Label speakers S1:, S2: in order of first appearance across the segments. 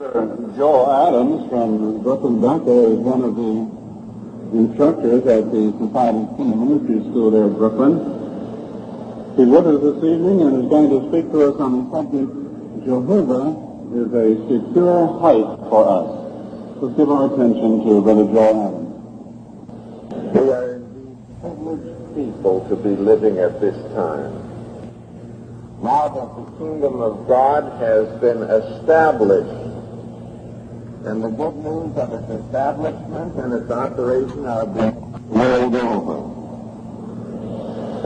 S1: Joe Adams from Brooklyn Dunkel is one of the instructors at the Society Ministry School there at Brooklyn. He's with us this evening and is going to speak to us on the subject, Jehovah is a secure height for us. Let's give our attention to Brother Joe Adams.
S2: We are indeed privileged people to be living at this time. Now that the kingdom of God has been established, and the good news of its establishment and its operation are being world over.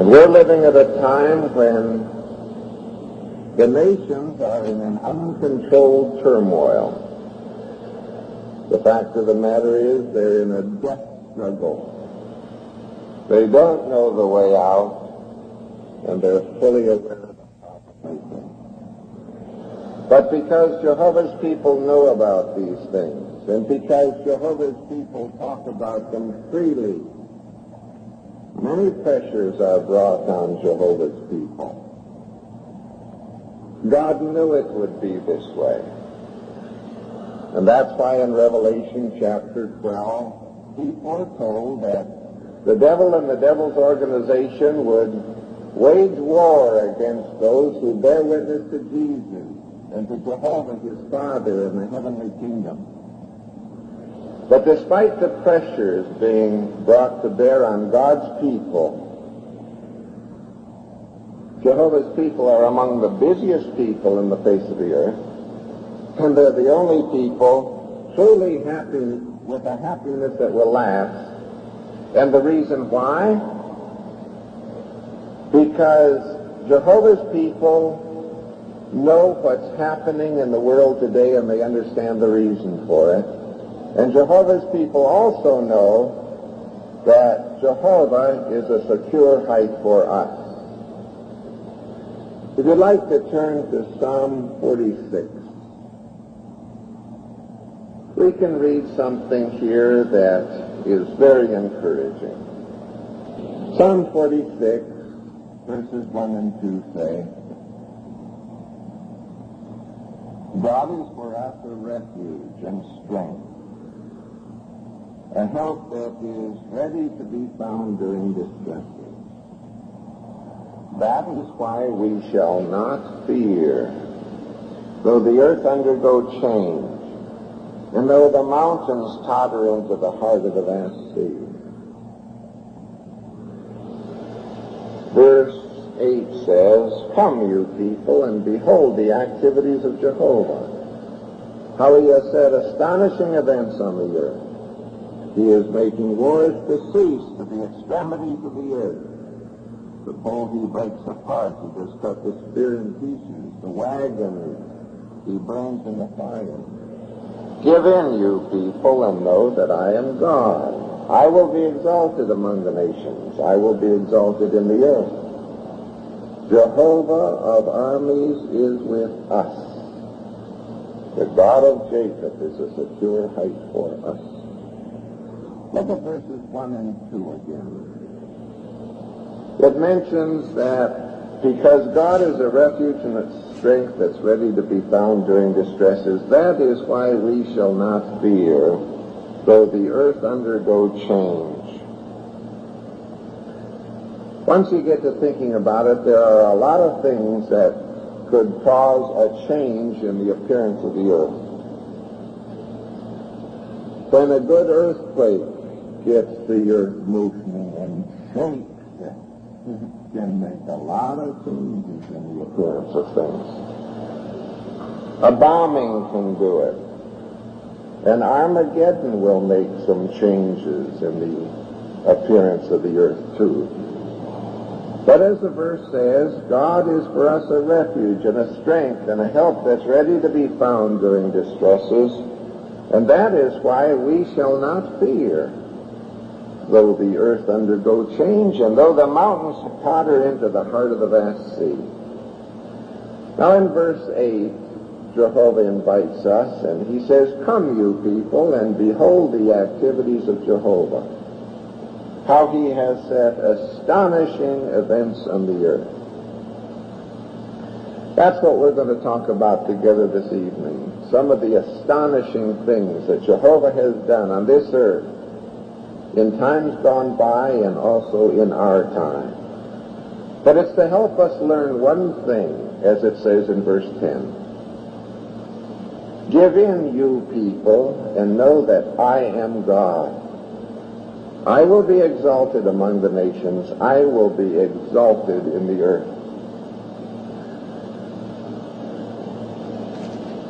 S2: And we're living at a time when the nations are in an uncontrolled turmoil. The fact of the matter is they're in a death struggle. They don't know the way out, and they're fully aware of the problem. But because Jehovah's people know about these things, and because Jehovah's people talk about them freely, many pressures are brought on Jehovah's people. God knew it would be this way. And that's why in Revelation chapter 12, he foretold that the devil and the devil's organization would wage war against those who bear witness to Jesus and to Jehovah, his Father, in the heavenly kingdom. But despite the pressures being brought to bear on God's people, Jehovah's people are among the busiest people in the face of the earth, and they're the only people truly happy with a happiness that will last. And the reason why? Because Jehovah's people know what's happening in the world today, and they understand the reason for it. And Jehovah's people also know that Jehovah is a secure height for us. If you'd like to turn to Psalm 46, we can read something here that is very encouraging. Psalm 46, verses 1 and 2 say, God is for us a refuge and strength, a help that is ready to be found during distresses. That is why we shall not fear, though the earth undergo change, and though the mountains totter into the heart of the vast sea. Verse 8 says, Come, you people, and behold the activities of Jehovah, how he has set astonishing events on the earth. He is making wars to cease to the extremities of the earth. The pole he breaks apart, he does cut the spear in pieces. The wagon he burns in the fire. Give in, you people, and know that I am God. I will be exalted among the nations. I will be exalted in the earth. Jehovah of armies is with us. The God of Jacob is a secure height for us. Look at verses 1 and 2 again. It mentions that because God is a refuge and a strength that's ready to be found during distresses, that is why we shall not fear, though the earth undergo change. Once you get to thinking about it, there are a lot of things that could cause a change in the appearance of the earth. When a good earthquake gets the earth moving and shakes it, it can make a lot of changes in the appearance of things. A bombing can do it. And Armageddon will make some changes in the appearance of the earth too. But as the verse says, God is for us a refuge and a strength and a help that's ready to be found during distresses, and that is why we shall not fear, though the earth undergo change and though the mountains totter into the heart of the vast sea. Now in verse 8, Jehovah invites us, and he says, Come, you people, and behold the activities of Jehovah, how he has set astonishing events on the earth. That's what we're going to talk about together this evening. some of the astonishing things that Jehovah has done on this earth in times gone by and also in our time. But it's to help us learn one thing, as it says in verse 10. Give in, you people, and know that I am God. I will be exalted among the nations. I will be exalted in the earth.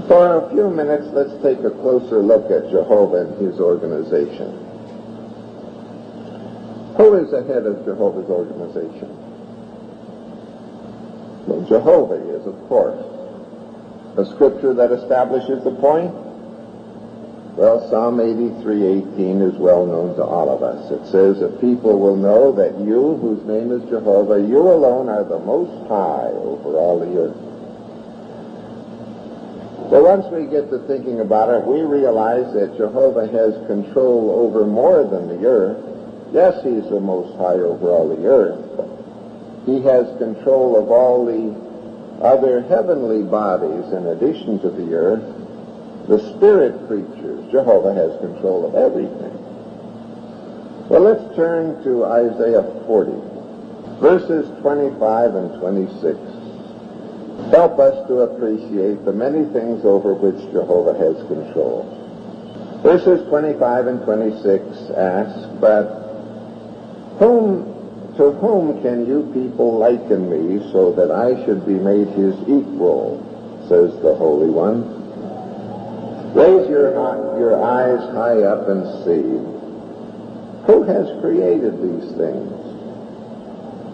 S2: For a few minutes, let's take a closer look at Jehovah and his organization. Who is the head of Jehovah's organization? Well, Jehovah is, of course. A scripture that establishes the point? Well, Psalm 83:18 is well known to all of us. It says, "A people will know that you, whose name is Jehovah, you alone are the Most High over all the earth." So once we get to thinking about it, we realize that Jehovah has control over more than the earth. Yes, he's the Most High over all the earth. He has control of all the other heavenly bodies in addition to the earth. The spirit creatures, Jehovah has control of everything. Well, let's turn to Isaiah 40, verses 25 and 26. Help us to appreciate the many things over which Jehovah has control. Verses 25 and 26 ask, "But to whom can you people liken me so that I should be made his equal?" says the Holy One. Raise your eyes high up and see. Who has created these things?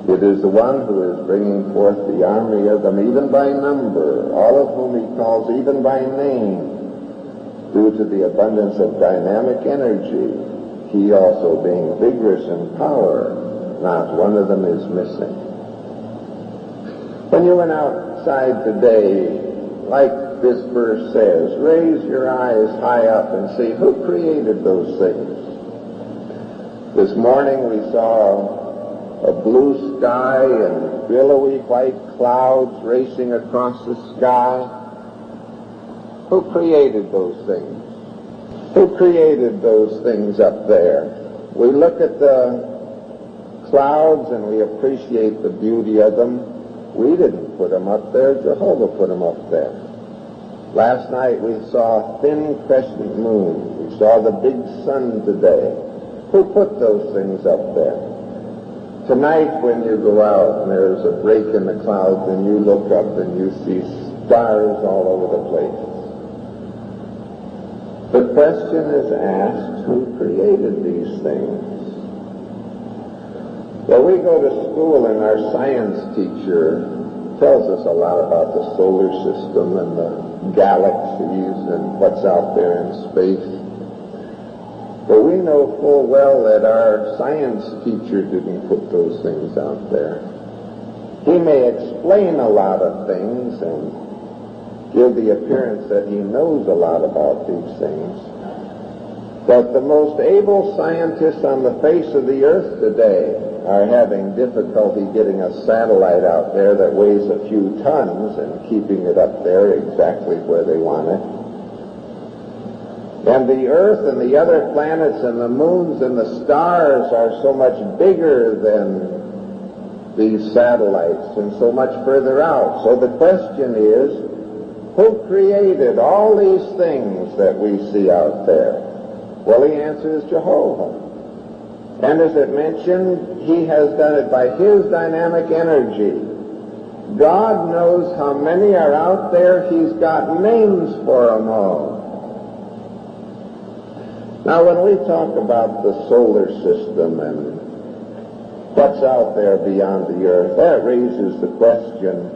S2: It is the one who is bringing forth the army of them, even by number, all of whom he calls even by name, due to the abundance of dynamic energy, he also being vigorous in power. Not one of them is missing. When you went outside today, like this verse says, raise your eyes high up and see who created those things. This morning we saw a blue sky and billowy white clouds racing across the sky. Who created those things? Who created those things up there? We look at the clouds and we appreciate the beauty of them. We didn't put them up there. Jehovah put them up there. Last night we saw a thin crescent moon. We saw the big sun today. Who put those things up there? Tonight when you go out and there's a break in the clouds and you look up and you see stars all over the place. The question is asked, who created these things? Well, we go to school and our science teacher tells us a lot about the solar system and the galaxies and what's out there in space. But we know full well that our science teacher didn't put those things out there. He may explain a lot of things and give the appearance that he knows a lot about these things. But the most able scientists on the face of the earth today are having difficulty getting a satellite out there that weighs a few tons and keeping it up there exactly where they want it. And the earth and the other planets and the moons and the stars are so much bigger than these satellites and so much further out. So the question is, who created all these things that we see out there? Well, the answer is Jehovah. And as it mentioned, he has done it by his dynamic energy. God knows how many are out there. He's got names for them all. Now, when we talk about the solar system and what's out there beyond the earth, that raises the question,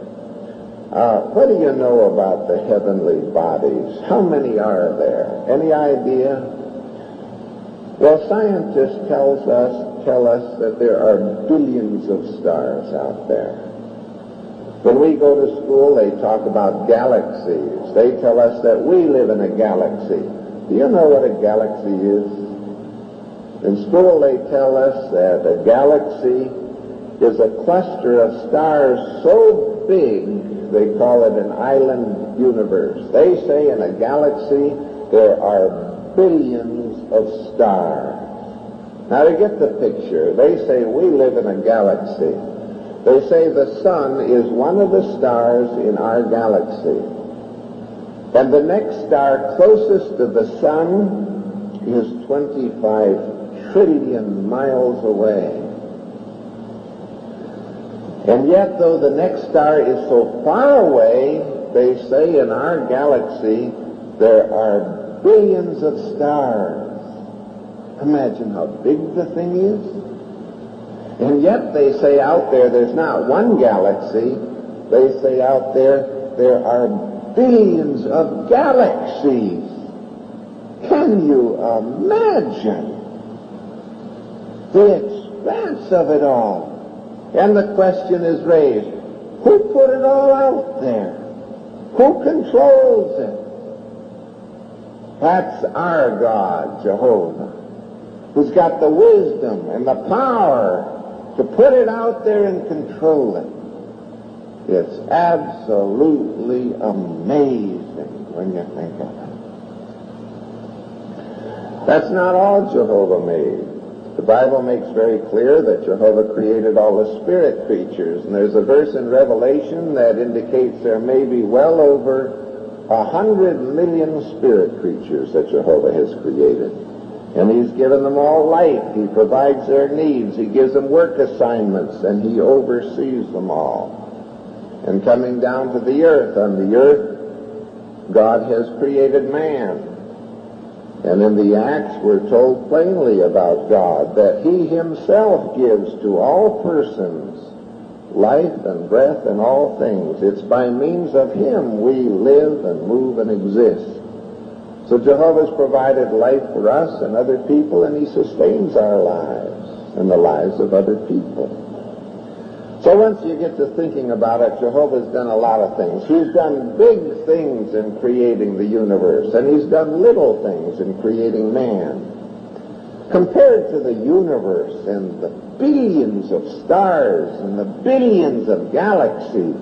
S2: what do you know about the heavenly bodies? How many are there? Any idea? Well, scientists tell us that there are billions of stars out there. When we go to school, they talk about galaxies. They tell us that we live in a galaxy. Do you know what a galaxy is? In school, they tell us that a galaxy is a cluster of stars so big they call it an island universe. They say in a galaxy there are billions of stars. Now to get the picture, they say we live in a galaxy. They say the sun is one of the stars in our galaxy. And the next star closest to the sun is 25 trillion miles away. And yet, though the next star is so far away, they say in our galaxy there are billions of stars. Imagine how big the thing is. And yet they say out there, there's not one galaxy. They say out there are billions of galaxies. Can you imagine the expanse of it all? And the question is raised, who put it all out there? Who controls it? That's our God, Jehovah, who's got the wisdom and the power to put it out there and control it. It's absolutely amazing when you think of it. That's not all Jehovah made. The Bible makes very clear that Jehovah created all the spirit creatures, and there's a verse in Revelation that indicates there may be well over 100 million spirit creatures that Jehovah has created. And he's given them all life. He provides their needs. He gives them work assignments, and he oversees them all. And coming down to the earth, on the earth, God has created man. And in the Acts, we're told plainly about God that he himself gives to all persons life and breath and all things. It's by means of him we live and move and exist. So Jehovah's provided life for us and other people, and he sustains our lives and the lives of other people. So once you get to thinking about it, Jehovah's done a lot of things. He's done big things in creating the universe, and he's done little things in creating man. Compared to the universe and the billions of stars and the billions of galaxies,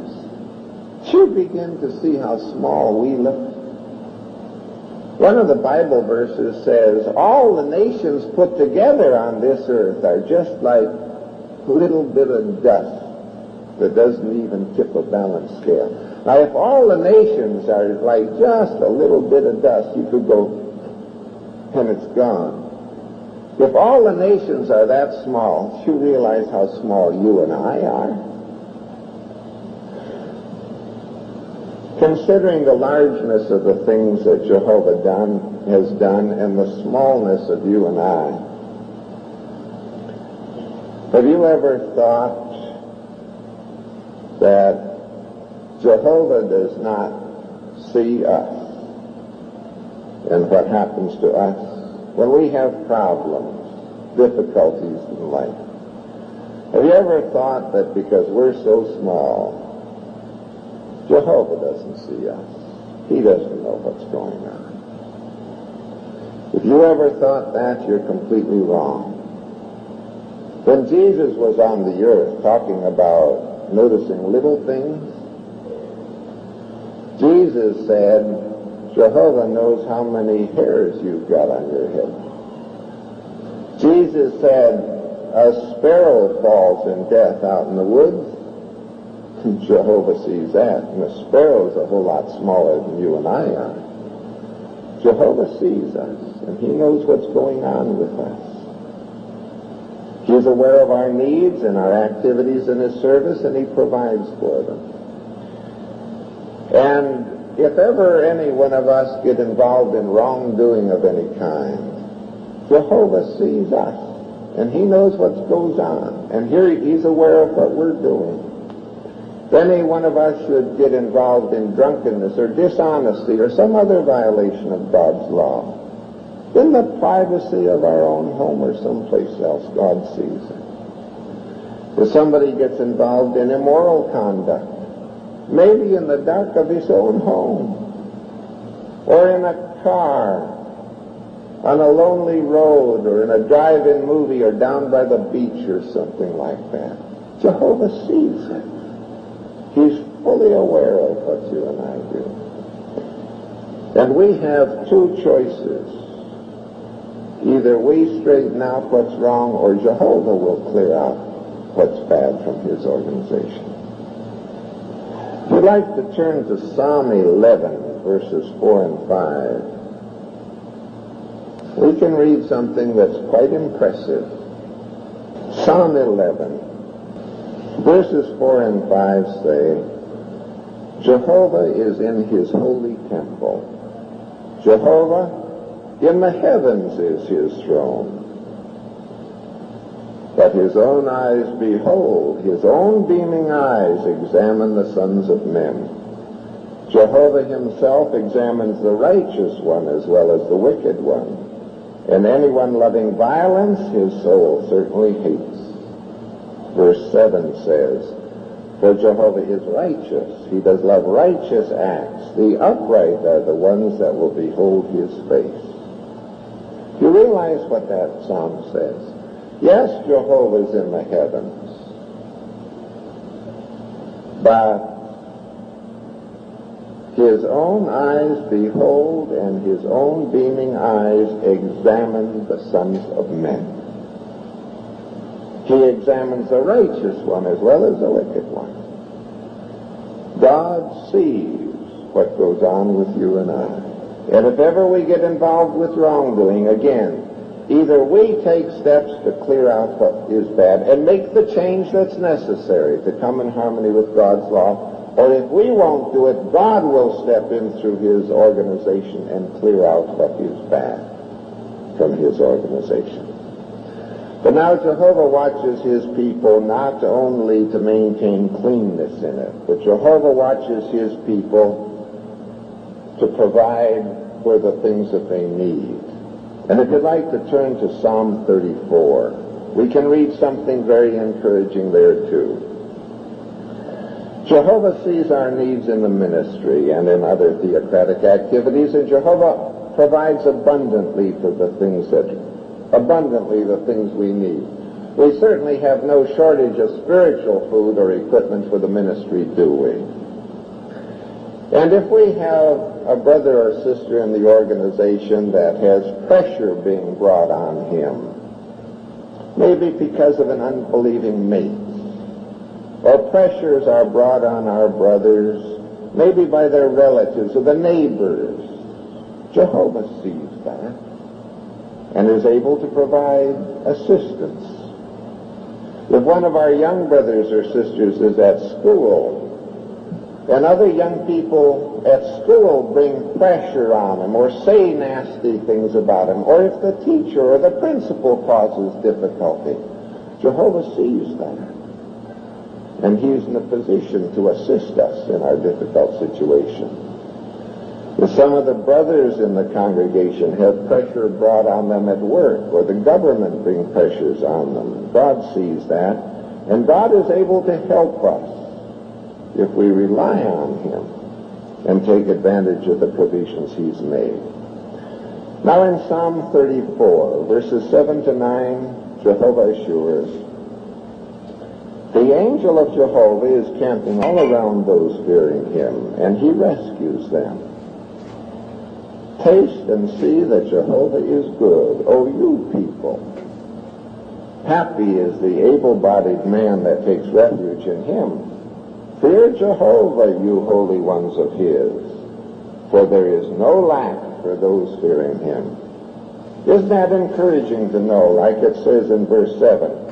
S2: you begin to see how small we look. One of the Bible verses says, all the nations put together on this earth are just like a little bit of dust that doesn't even tip a balance scale. Now, if all the nations are like just a little bit of dust, you could go, and it's gone. If all the nations are that small, you realize how small you and I are? Considering the largeness of the things that Jehovah has done and the smallness of you and I, have you ever thought that Jehovah does not see us and what happens to us when we have problems, difficulties in life? Have you ever thought that because we're so small, Jehovah doesn't see us? He doesn't know what's going on. If you ever thought that, you're completely wrong. When Jesus was on the earth talking about noticing little things, Jesus said, Jehovah knows how many hairs you've got on your head. Jesus said, a sparrow falls in death out in the woods. Jehovah sees that, and a sparrow's a whole lot smaller than you and I are. Jehovah sees us, and he knows what's going on with us. He's aware of our needs and our activities in his service, and he provides for them. And if ever any one of us get involved in wrongdoing of any kind, Jehovah sees us, and he knows what goes on, and here he's aware of what we're doing. If any one of us should get involved in drunkenness or dishonesty or some other violation of God's law, in the privacy of our own home or someplace else, God sees it. If somebody gets involved in immoral conduct, maybe in the dark of his own home, or in a car, on a lonely road, or in a drive-in movie, or down by the beach, or something like that, Jehovah sees it. He's fully aware of what you and I do. And we have two choices. Either we straighten out what's wrong, or Jehovah will clear out what's bad from his organization. If you'd like to turn to Psalm 11, verses 4 and 5, we can read something that's quite impressive. Psalm 11, verses 4 and 5 say, Jehovah is in his holy temple. Jehovah in the heavens is his throne. But his own eyes behold, his own beaming eyes examine the sons of men. Jehovah himself examines the righteous one as well as the wicked one. And anyone loving violence, his soul certainly hates. Verse 7 says, for Jehovah is righteous. He does love righteous acts. The upright are the ones that will behold his face. You realize what that psalm says? Yes, Jehovah is in the heavens. But his own eyes behold, and his own beaming eyes examine the sons of men. He examines the righteous one as well as the wicked one. God sees what goes on with you and I. And if ever we get involved with wrongdoing, again, either we take steps to clear out what is bad and make the change that's necessary to come in harmony with God's law, or if we won't do it, God will step in through his organization and clear out what is bad from his organization. But now Jehovah watches his people not only to maintain cleanness in it, but Jehovah watches his people to provide for the things that they need. And if you'd like to turn to Psalm 34, we can read something very encouraging there too. Jehovah sees our needs in the ministry and in other theocratic activities, and Jehovah provides abundantly for the things we need. We certainly have no shortage of spiritual food or equipment for the ministry, do we? And if we have a brother or sister in the organization that has pressure being brought on him, maybe because of an unbelieving mate, or pressures are brought on our brothers, maybe by their relatives or the neighbors, Jehovah sees that and is able to provide assistance. If one of our young brothers or sisters is at school, and other young people at school bring pressure on him or say nasty things about him, or if the teacher or the principal causes difficulty, Jehovah sees that. And he's in a position to assist us in our difficult situation. If some of the brothers in the congregation have pressure brought on them at work, or the government bring pressures on them, God sees that, and God is able to help us if we rely on him and take advantage of the provisions he's made. Now in Psalm 34, verses 7 to 9, Jehovah assures, the angel of Jehovah is camping all around those fearing him, and he rescues them. Taste and see that Jehovah is good, O you people. Happy is the able-bodied man that takes refuge in him. Fear Jehovah, you holy ones of his, for there is no lack for those fearing him. Isn't that encouraging to know, like it says in verse 7?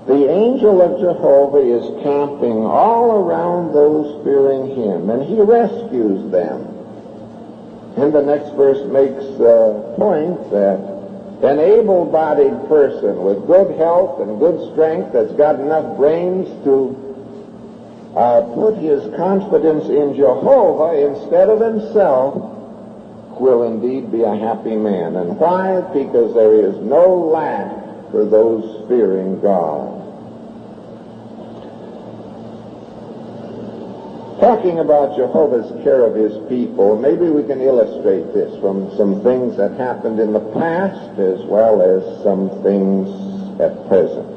S2: The angel of Jehovah is camping all around those fearing him, and he rescues them. And the next verse makes the point that an able-bodied person with good health and good strength that's got enough brains to put his confidence in Jehovah instead of himself will indeed be a happy man. And why? Because there is no lack for those fearing God. Talking about Jehovah's care of his people, maybe we can illustrate this from some things that happened in the past as well as some things at present.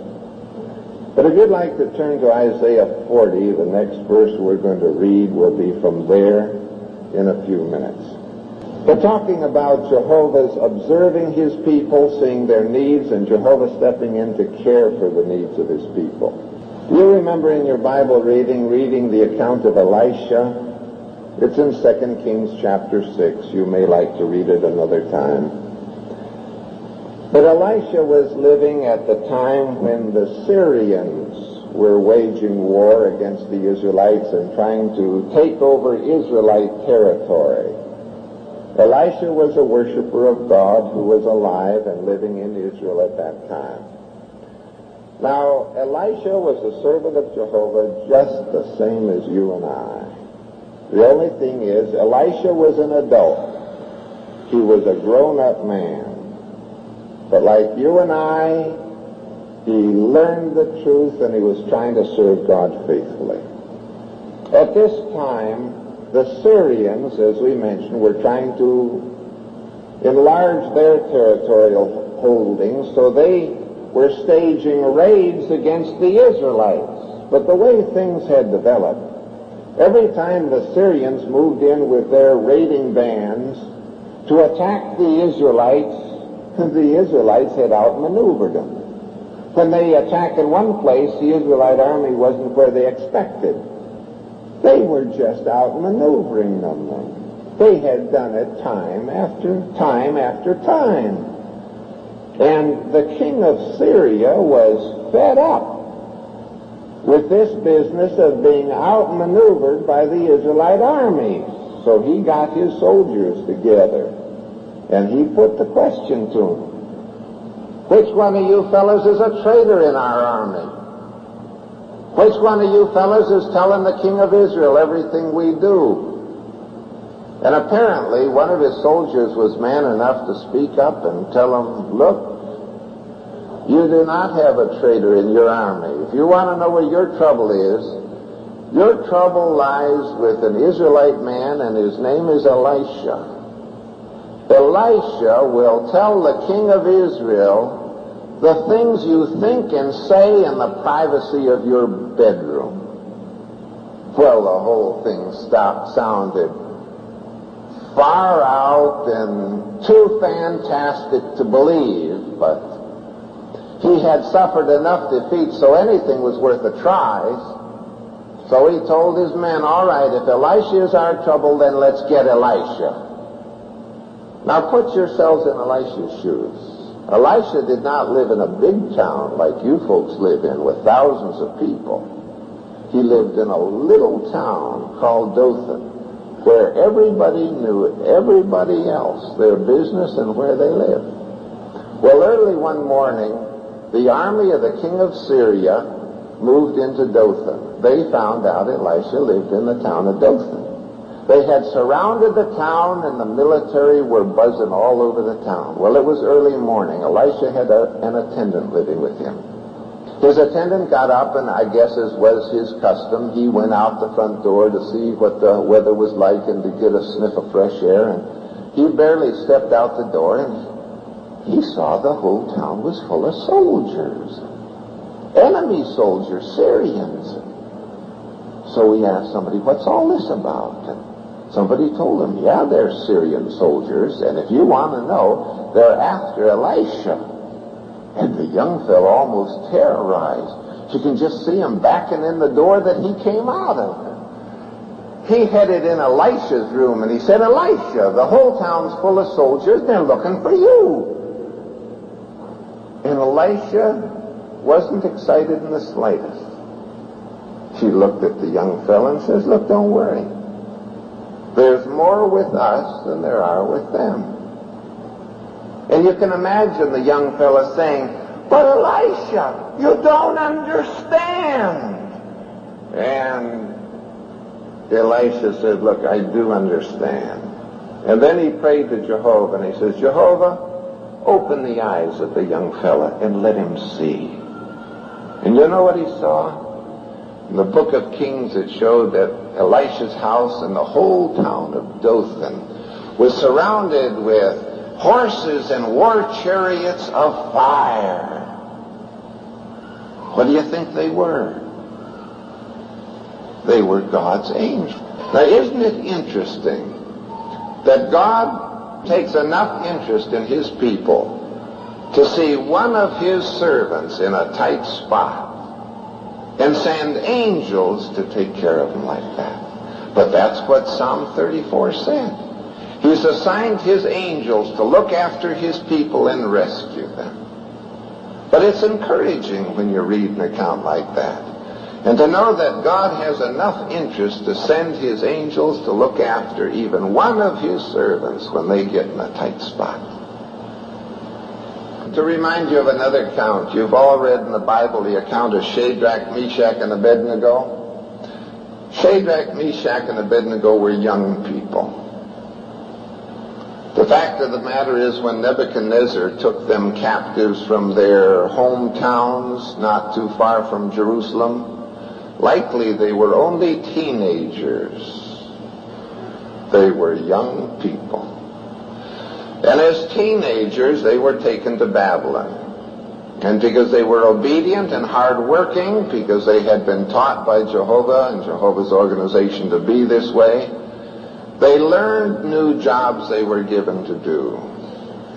S2: But if you'd like to turn to Isaiah 40, the next verse we're going to read will be from there in a few minutes. We're talking about Jehovah's observing his people, seeing their needs, and Jehovah stepping in to care for the needs of his people. Do you remember in your Bible reading the account of Elisha? It's in 2 Kings chapter 6. You may like to read it another time. But Elisha was living at the time when the Syrians were waging war against the Israelites and trying to take over Israelite territory. Elisha was a worshiper of God who was alive and living in Israel at that time. Now, Elisha was a servant of Jehovah just the same as you and I. The only thing is, Elisha was an adult. He was a grown-up man. But like you and I, he learned the truth and he was trying to serve God faithfully. At this time, the Syrians, as we mentioned, were trying to enlarge their territorial holdings, so they were staging raids against the Israelites. But the way things had developed, every time the Syrians moved in with their raiding bands to attack the Israelites had outmaneuvered them. When they attack in one place, the Israelite army wasn't where they expected. They were just outmaneuvering them. They had done it time after time after time. And the king of Syria was fed up with this business of being outmaneuvered by the Israelite armies. So he got his soldiers together. And he put the question to them, which one of you fellows is a traitor in our army? Which one of you fellows is telling the king of Israel everything we do? And apparently one of his soldiers was man enough to speak up and tell him, look, you do not have a traitor in your army. If you want to know where your trouble is, your trouble lies with an Israelite man, and his name is Elisha. Elisha will tell the king of Israel the things you think and say in the privacy of your bedroom. Well, the whole thing sounded far out and too fantastic to believe, but he had suffered enough defeat, so anything was worth a try. So he told his men, all right, if Elisha is our trouble, then let's get Elisha. Now put yourselves in Elisha's shoes. Elisha did not live in a big town like you folks live in with thousands of people. He lived in a little town called Dothan, where everybody knew everybody else, their business and where they lived. Well, early one morning, the army of the king of Syria moved into Dothan. They found out Elisha lived in the town of Dothan. They had surrounded the town, and the military were buzzing all over the town. Well, it was early morning. Elisha had an attendant living with him. His attendant got up, and I guess as was his custom, he went out the front door to see what the weather was like and to get a sniff of fresh air. And he barely stepped out the door, and he saw the whole town was full of soldiers. Enemy soldiers, Syrians. So he asked somebody, what's all this about? And somebody told him, yeah, they're Syrian soldiers, and if you want to know, they're after Elisha. And the young fellow almost terrorized. You can just see him backing in the door that he came out of. He headed in Elisha's room, and he said, Elisha, the whole town's full of soldiers, they're looking for you. And Elisha wasn't excited in the slightest. She looked at the young fellow and says, look, don't worry. There's more with us than there are with them. And you can imagine the young fellow saying, but Elisha, you don't understand. And Elisha said, look, I do understand. And then he prayed to Jehovah, and he says, Jehovah, open the eyes of the young fella and let him see. And you know what he saw? In the book of Kings, it showed that Elisha's house and the whole town of Dothan was surrounded with horses and war chariots of fire. What do you think they were? They were God's angels. Now, isn't it interesting that God takes enough interest in his people to see one of his servants in a tight spot and send angels to take care of him like that? But that's what Psalm 34 said. He's assigned his angels to look after his people and rescue them. But it's encouraging when you read an account like that, and to know that God has enough interest to send his angels to look after even one of his servants when they get in a tight spot. To remind you of another account, you've all read in the Bible the account of Shadrach, Meshach, and Abednego. Shadrach, Meshach, and Abednego were young people. The fact of the matter is, when Nebuchadnezzar took them captives from their hometowns not too far from Jerusalem, likely they were only teenagers. They were young people. And as teenagers, they were taken to Babylon. And because they were obedient and hardworking, because they had been taught by Jehovah and Jehovah's organization to be this way, they learned new jobs they were given to do.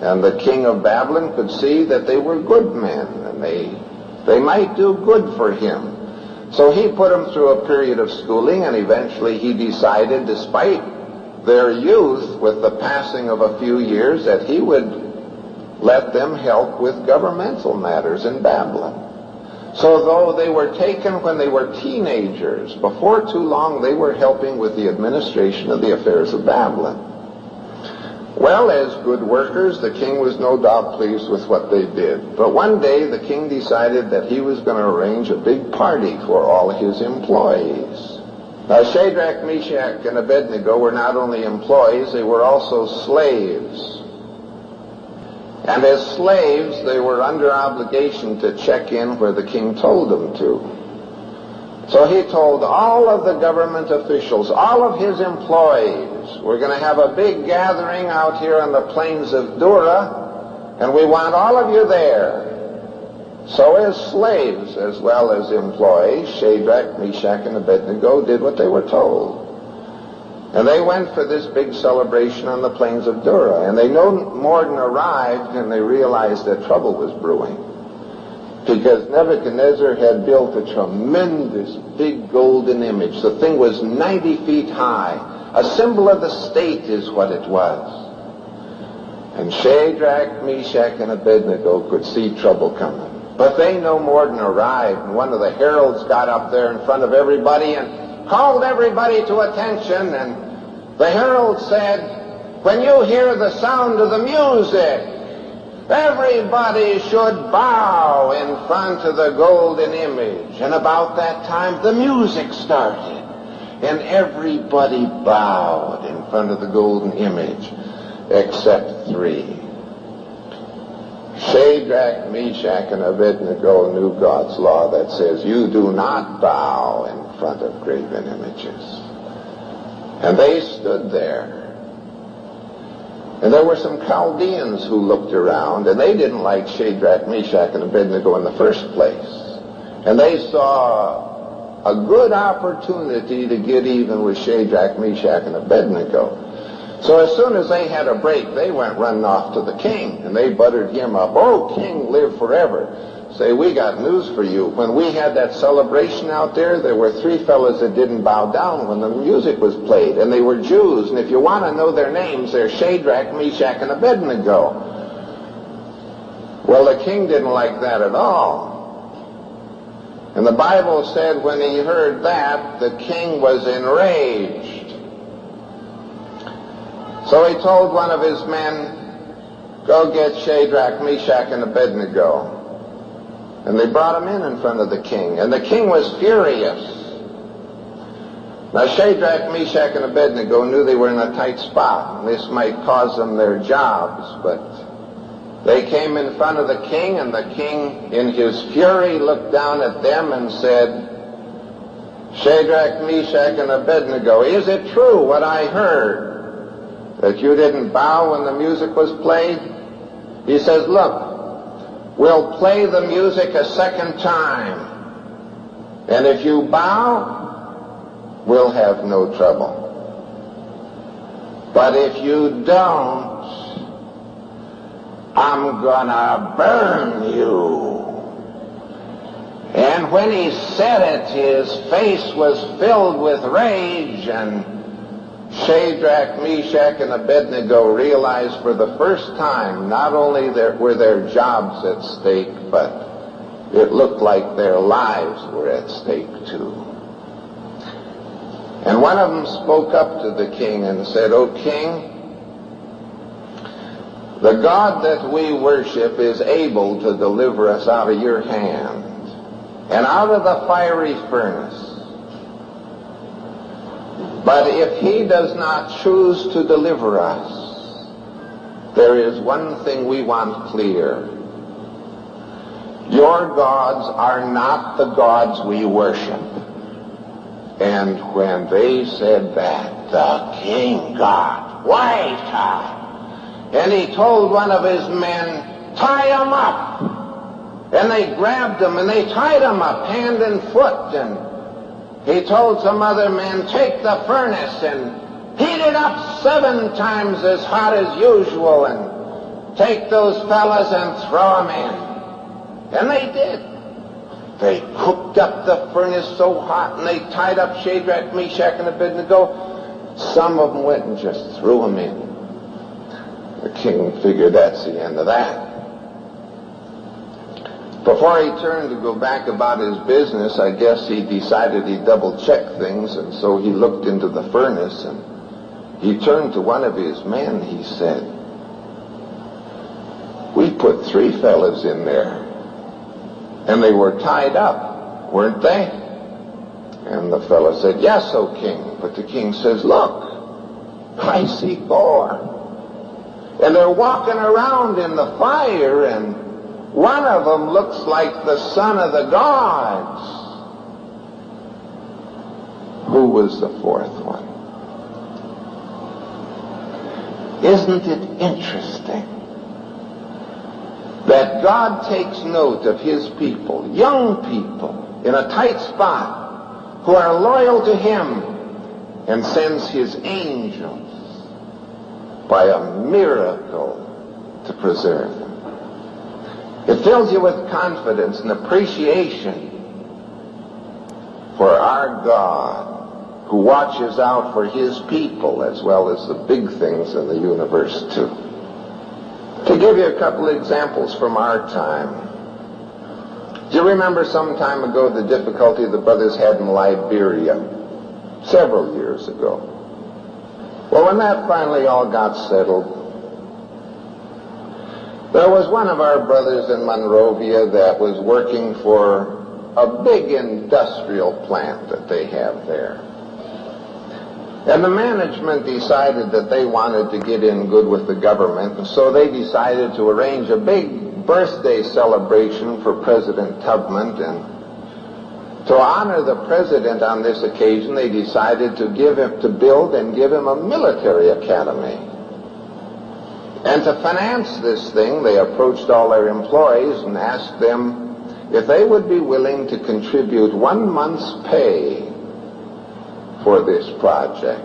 S2: And the king of Babylon could see that they were good men, and they might do good for him. So he put them through a period of schooling, and eventually he decided, despite their youth, with the passing of a few years, that he would let them help with governmental matters in Babylon. So though they were taken when they were teenagers, before too long they were helping with the administration of the affairs of Babylon. Well, as good workers, the king was no doubt pleased with what they did. But one day the king decided that he was going to arrange a big party for all his employees. Now, Shadrach, Meshach, and Abednego were not only employees, they were also slaves. And as slaves, they were under obligation to check in where the king told them to. So he told all of the government officials, all of his employees, we're going to have a big gathering out here on the plains of Dura, and we want all of you there. So as slaves as well as employees, Shadrach, Meshach, and Abednego did what they were told. And they went for this big celebration on the plains of Dura. And they no more than arrived and they realized that trouble was brewing. Because Nebuchadnezzar had built a tremendous big golden image. The thing was 90 feet high. A symbol of the state is what it was. And Shadrach, Meshach, and Abednego could see trouble coming. But they no more than arrived. And one of the heralds got up there in front of everybody and called everybody to attention, and the herald said, when you hear the sound of the music, everybody should bow in front of the golden image. And about that time, the music started, and everybody bowed in front of the golden image, except three. Shadrach, Meshach, and Abednego knew God's law that says you do not bow in front of graven images. And they stood there. And there were some Chaldeans who looked around, and they didn't like Shadrach, Meshach, and Abednego in the first place. And they saw a good opportunity to get even with Shadrach, Meshach, and Abednego. So as soon as they had a break, they went running off to the king, and they buttered him up. Oh, king, live forever. Say, we got news for you. When we had that celebration out there, there were three fellas that didn't bow down when the music was played, and they were Jews. And if you want to know their names, they're Shadrach, Meshach, and Abednego. Well, the king didn't like that at all. And the Bible said when he heard that, the king was enraged. So he told one of his men, go get Shadrach, Meshach, and Abednego. And they brought him in front of the king. And the king was furious. Now Shadrach, Meshach, and Abednego knew they were in a tight spot. And this might cause them their jobs. But they came in front of the king, and the king, in his fury, looked down at them and said, Shadrach, Meshach, and Abednego, is it true what I heard? That you didn't bow when the music was played? He says, look,
S3: we'll play the music a second time. And if you bow, we'll have no trouble. But if you don't, I'm gonna burn you. And when he said it, his face was filled with rage, and Shadrach, Meshach, and Abednego realized for the first time not only were their jobs at stake, but it looked like their lives were at stake too. And one of them spoke up to the king and said, "O king, the God that we worship is able to deliver us out of your hand and out of the fiery furnace. But if he does not choose to deliver us, there is one thing we want clear. Your gods are not the gods we worship." And when they said that, the king got white-hot. And he told one of his men, "Tie him up." And they grabbed him and they tied him up hand and foot. And he told some other men, "Take the furnace and heat it up 7 times as hot as usual, and take those fellas and throw them in." And they did. They cooked up the furnace so hot, and they tied up Shadrach, Meshach, and Abednego. Some of them went and just threw them in. The king figured that's the end of that. Before he turned to go back about his business, I guess he decided he'd double-check things, and so he looked into the furnace, and he turned to one of his men. He said, "We put 3 fellas in there, and they were tied up, weren't they?" And the fellow said, "Yes, O king." But the king says, "Look, I see 4. And they're walking around in the fire, and one of them looks like the son of the gods." Who was the 4th one? Isn't it interesting that God takes note of his people, young people, in a tight spot, who are loyal to him, and sends his angels by a miracle to preserve them? It fills you with confidence and appreciation for our God, who watches out for his people as well as the big things in the universe too. To give you a couple of examples from our time, do you remember some time ago the difficulty the brothers had in Liberia? Several years ago. Well, when that finally all got settled, there was one of our brothers in Monrovia that was working for a big industrial plant that they have there. And the management decided that they wanted to get in good with the government, and so they decided to arrange a big birthday celebration for President Tubman. And to honor the president on this occasion, they decided to build and give him a military academy. And to finance this thing, they approached all their employees and asked them if they would be willing to contribute 1 month's pay for this project.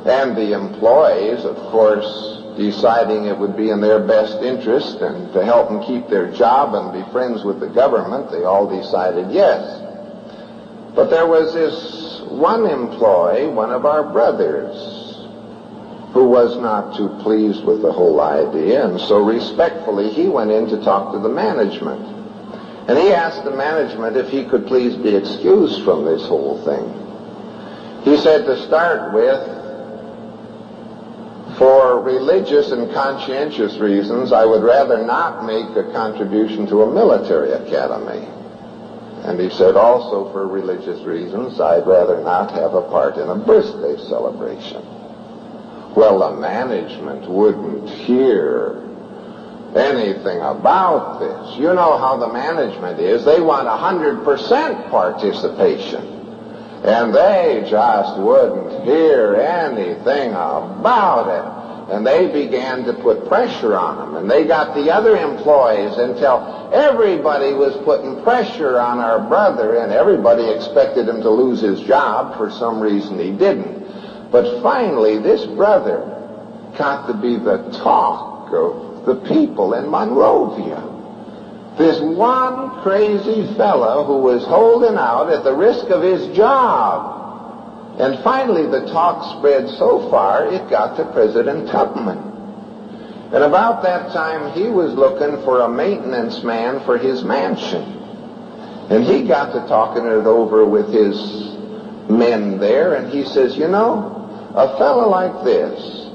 S3: And the employees, of course, deciding it would be in their best interest and to help them keep their job and be friends with the government, they all decided yes. But there was this one employee, one of our brothers, who was not too pleased with the whole idea, and so respectfully he went in to talk to the management. And he asked the management if he could please be excused from this whole thing. He said, to start with, for religious and conscientious reasons, I would rather not make a contribution to a military academy. And he said also for religious reasons, I'd rather not have a part in a birthday celebration. Well, the management wouldn't hear anything about this. You know how the management is. They want 100% participation. And they just wouldn't hear anything about it. And they began to put pressure on them. And they got the other employees until everybody was putting pressure on our brother, and everybody expected him to lose his job. For some reason he didn't. But finally, this brother got to be the talk of the people in Monrovia. This one crazy fellow who was holding out at the risk of his job. And finally the talk spread so far it got to President Tubman. And about that time he was looking for a maintenance man for his mansion. And he got to talking it over with his men there, and he says, you know, a fellow like this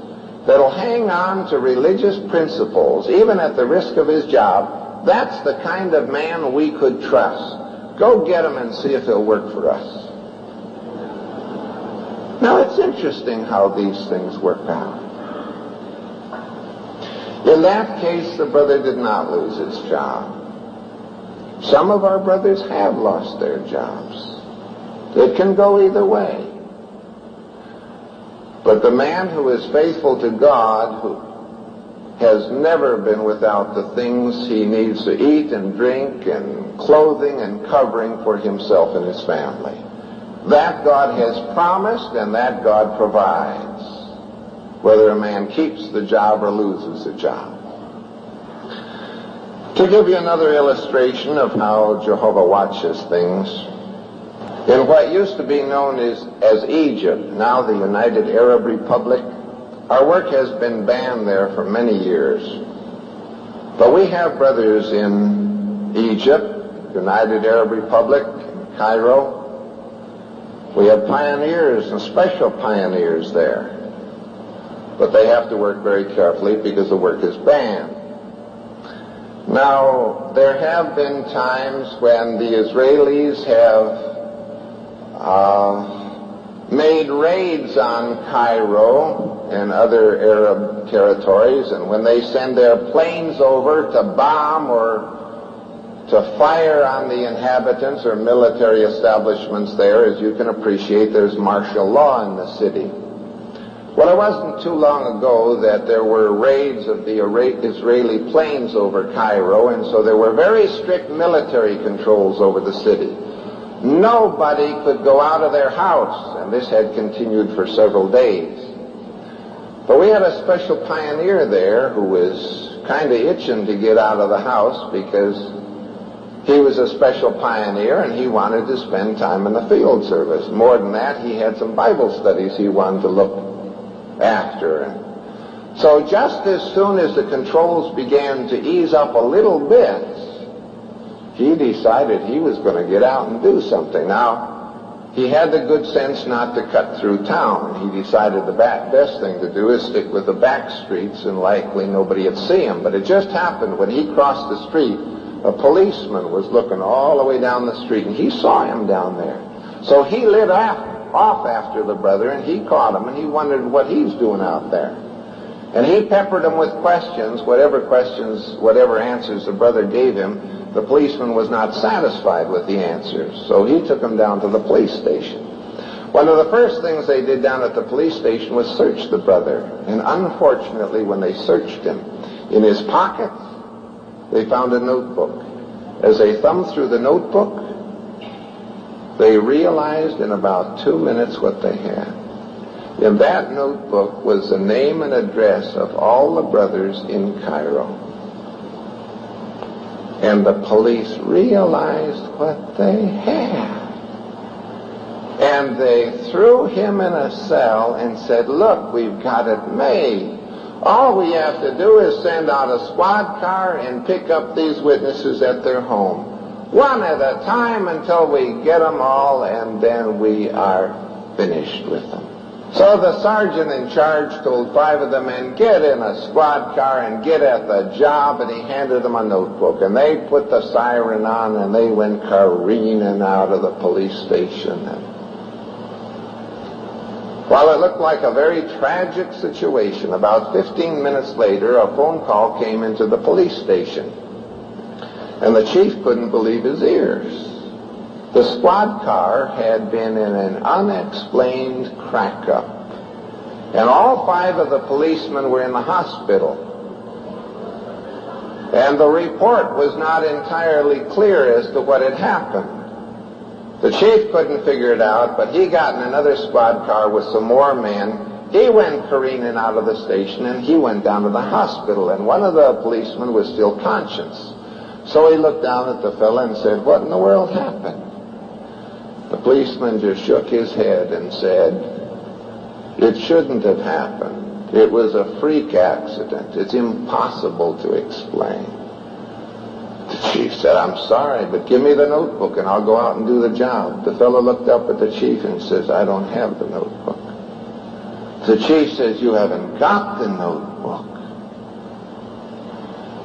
S3: that'll hang on to religious principles even at the risk of his job, that's the kind of man we could trust. Go get him and see if he'll work for us. Now it's interesting how these things work out. In that case, the brother did not lose his job. Some of our brothers have lost their jobs. It can go either way. But the man who is faithful to God, who has never been without the things he needs to eat and drink and clothing and covering for himself and his family, that God has promised and that God provides, whether a man keeps the job or loses the job. To give you another illustration of how Jehovah watches things, in what used to be known as Egypt, now the United Arab Republic, our work has been banned there for many years. But we have brothers in Egypt, United Arab Republic, Cairo. We have pioneers and special pioneers there. But they have to work very carefully because the work is banned. Now, there have been times when the Israelis have made raids on Cairo and other Arab territories, and when they send their planes over to bomb or to fire on the inhabitants or military establishments there, as you can appreciate, there's martial law in the city. Well, it wasn't too long ago that there were raids of the Israeli planes over Cairo, and so there were very strict military controls over the city. Nobody could go out of their house, and this had continued for several days. But we had a special pioneer there who was kind of itching to get out of the house because he was a special pioneer and he wanted to spend time in the field service. More than that, he had some Bible studies he wanted to look after. So just as soon as the controls began to ease up a little bit, he decided he was going to get out and do something. Now, he had the good sense not to cut through town. He decided the best thing to do is stick with the back streets, and likely nobody would see him. But it just happened when he crossed the street, a policeman was looking all the way down the street, and he saw him down there. So he lit off after the brother, and he caught him, and he wondered what he's doing out there. And he peppered him with questions, whatever answers the brother gave him. The policeman was not satisfied with the answers, so he took him down to the police station. One of the first things they did down at the police station was search the brother. And unfortunately, when they searched him, in his pockets, they found a notebook. As they thumbed through the notebook, they realized in about 2 minutes what they had. In that notebook was the name and address of all the brothers in Cairo. And the police realized what they had. And they threw him in a cell and said, look, we've got it made. All we have to do is send out a squad car and pick up these witnesses at their home, one at a time until we get them all, and then we are finished with them. So the sergeant in charge told 5 of the men, get in a squad car and get at the job, and he handed them a notebook. And they put the siren on, and they went careening out of the police station. And while it looked like a very tragic situation, about 15 minutes later, a phone call came into the police station. And the chief couldn't believe his ears. The squad car had been in an unexplained crack-up, and all 5 of the policemen were in the hospital. And the report was not entirely clear as to what had happened. The chief couldn't figure it out, but he got in another squad car with some more men. He went careening out of the station, and he went down to the hospital, and one of the policemen was still conscious. So he looked down at the fella and said, "What in the world happened?" The policeman just shook his head and said, "It shouldn't have happened. It was a freak accident. It's impossible to explain." The chief said, "I'm sorry, but give me the notebook and I'll go out and do the job." The fellow looked up at the chief and says, "I don't have the notebook." The chief says, "You haven't got the notebook."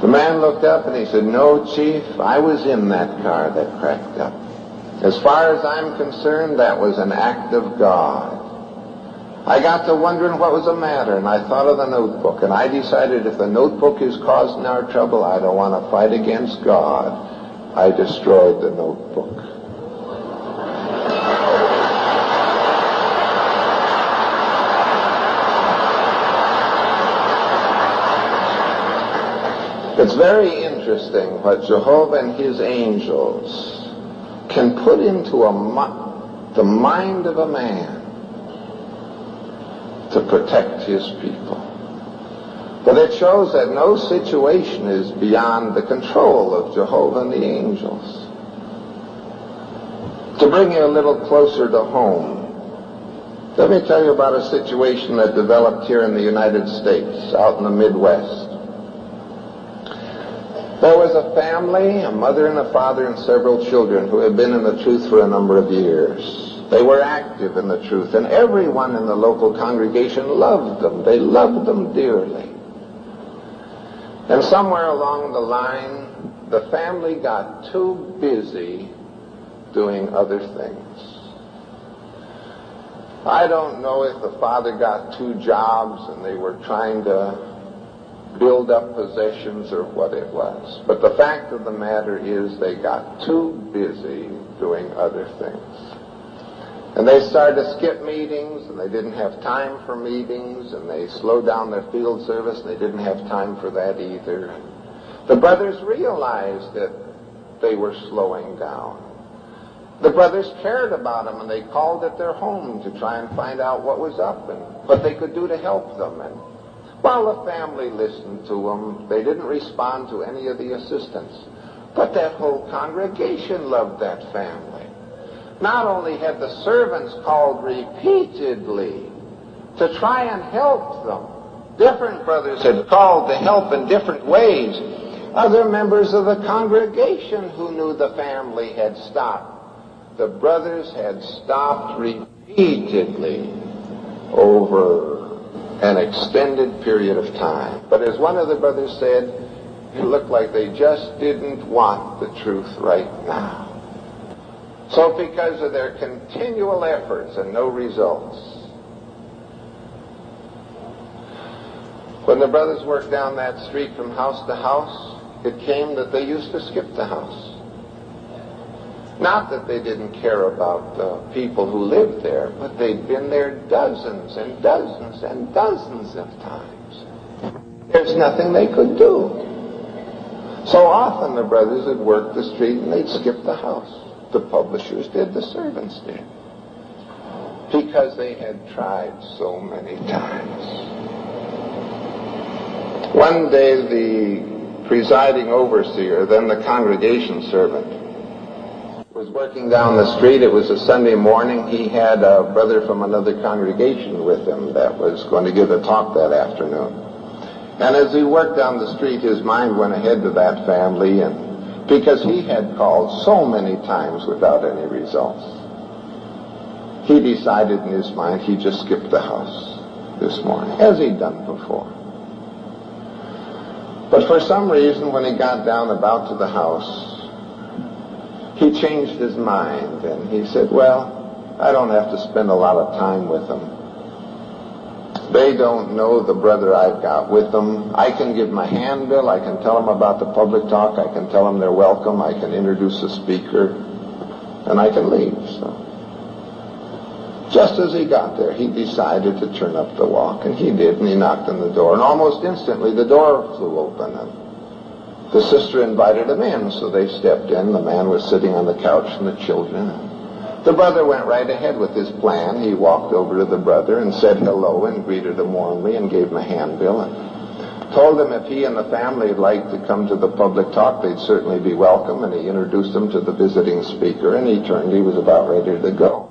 S3: The man looked up and he said, "No, Chief, I was in that car that cracked up. As far as I'm concerned, that was an act of God. I got to wondering what was the matter, and I thought of the notebook, and I decided if the notebook is causing our trouble, I don't want to fight against God. I destroyed the notebook." It's very interesting what Jehovah and his angels can put into the mind of a man to protect his people. But it shows that no situation is beyond the control of Jehovah and the angels. To bring you a little closer to home, let me tell you about a situation that developed here in the United States, out in the Midwest. There was a family, a mother and a father and several children who had been in the truth for a number of years. They were active in the truth, and everyone in the local congregation loved them. They loved them dearly. And somewhere along the line, the family got too busy doing other things. I don't know if the father got 2 jobs and they were trying to build up possessions or what it was. But the fact of the matter is they got too busy doing other things. And they started to skip meetings, and they didn't have time for meetings, and they slowed down their field service, and they didn't have time for that either. The brothers realized that they were slowing down. The brothers cared about them, and they called at their home to try and find out what was up and what they could do to help them. And while the family listened to them, they didn't respond to any of the assistance. But that whole congregation loved that family. Not only had the servants called repeatedly to try and help them, different brothers had called to help in different ways. Other members of the congregation who knew the family had stopped. The brothers had stopped repeatedly over an extended period of time. But as one of the brothers said, it looked like they just didn't want the truth right now. So because of their continual efforts and no results, when the brothers worked down that street from house to house, it came that they used to skip the house. Not that they didn't care about the people who lived there, but they'd been there dozens and dozens and dozens of times. There's nothing they could do. So often the brothers would work the street and they'd skip the house. The publishers did, the servants did. Because they had tried so many times. One day the presiding overseer, then the congregation servant, was working down the street. It was a Sunday morning. He had a brother from another congregation with him that was going to give a talk that afternoon. And as he worked down the street, his mind went ahead to that family, and because he had called so many times without any results, he decided in his mind he'd just skip the house this morning, as he'd done before. But for some reason, when he got down about to the house, he changed his mind, and he said, well, I don't have to spend a lot of time with them. They don't know the brother I've got with them. I can give them a handbill. I can tell them about the public talk. I can tell them they're welcome. I can introduce a speaker, and I can leave. So, just as he got there, he decided to turn up the walk, and he did, and he knocked on the door, and almost instantly the door flew open, and The sister invited him in, so they stepped in. The man was sitting on the couch and the children. The brother went right ahead with his plan. He walked over to the brother and said hello and greeted him warmly and gave him a handbill and told him if he and the family would like to come to the public talk, they'd certainly be welcome. And he introduced him to the visiting speaker, and he turned. He was about ready to go.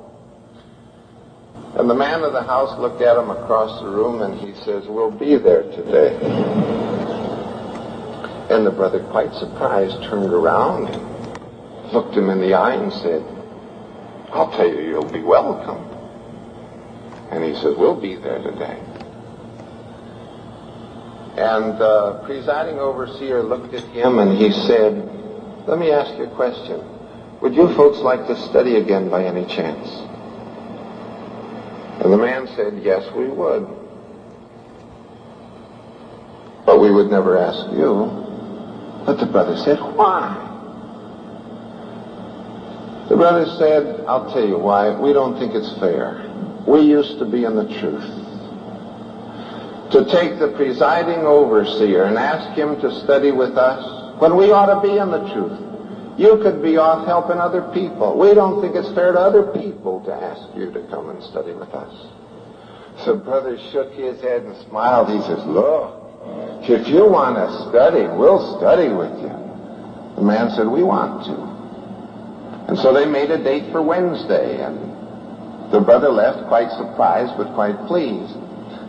S3: And the man of the house looked at him across the room, and he says, "We'll be there today." And the brother, quite surprised, turned around and looked him in the eye and said, "I'll tell you, you'll be welcome." And he says, "We'll be there today." And the presiding overseer looked at him and he said, "Let me ask you a question. Would you folks like to study again by any chance?" And the man said, "Yes, we would. But we would never ask you." But the brother said, "Why?" The brother said, "I'll tell you why. We don't think it's fair. We used to be in the truth. To take the presiding overseer and ask him to study with us when we ought to be in the truth. You could be off helping other people. We don't think it's fair to other people to ask you to come and study with us." So brother shook his head and smiled. He says, "Look, if you want to study, we'll study with you." The man said, "We want to." And so they made a date for Wednesday, and the brother left quite surprised but quite pleased.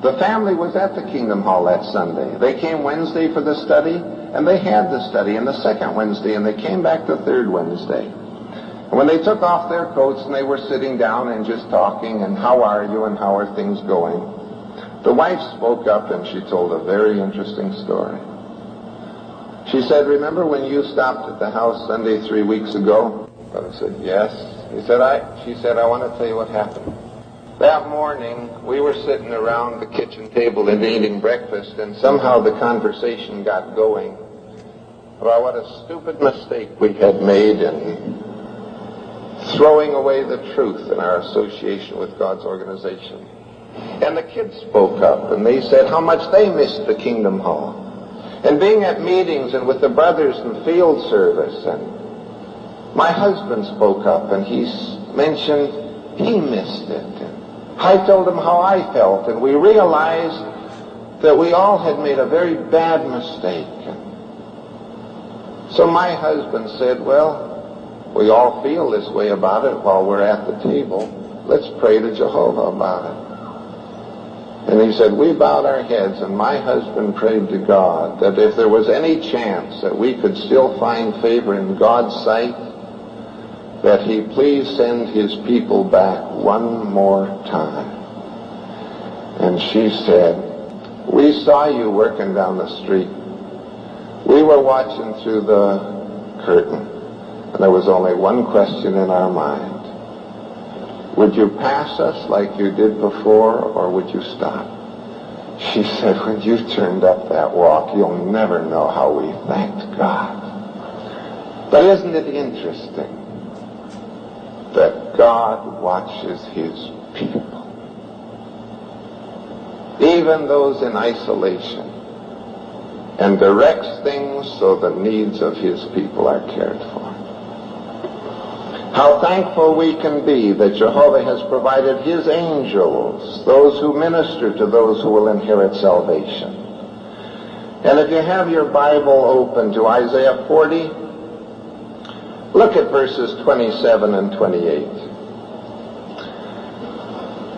S3: The family was at the Kingdom Hall that Sunday. They came Wednesday for the study, and they had the study, and the second Wednesday, and they came back the third Wednesday. And when they took off their coats and they were sitting down and just talking, and how are you and how are things going, the wife spoke up and she told a very interesting story. She said, "Remember when you stopped at the house Sunday 3 weeks ago?" I said, "Yes." She said, "I want to tell you what happened. That morning, we were sitting around the kitchen table and eating breakfast, and somehow the conversation got going about what a stupid mistake we had made in throwing away the truth in our association with God's organization. And the kids spoke up, and they said how much they missed the Kingdom Hall, and being at meetings and with the brothers in field service. And my husband spoke up, and he mentioned he missed it. I told him how I felt, and we realized that we all had made a very bad mistake. So my husband said, "Well, we all feel this way about it while we're at the table. Let's pray to Jehovah about it." And he said, we bowed our heads, and my husband prayed to God that if there was any chance that we could still find favor in God's sight, that he please send his people back one more time. And she said, "We saw you working down the street. We were watching through the curtain, and there was only one question in our mind. Would you pass us like you did before, or would you stop?" She said, "When you turned up that walk, you'll never know how we thanked God." But isn't it interesting that God watches his people, even those in isolation, and directs things so the needs of his people are cared for? How thankful we can be that Jehovah has provided his angels, those who minister to those who will inherit salvation. And if you have your Bible open to Isaiah 40, look at verses 27 and 28.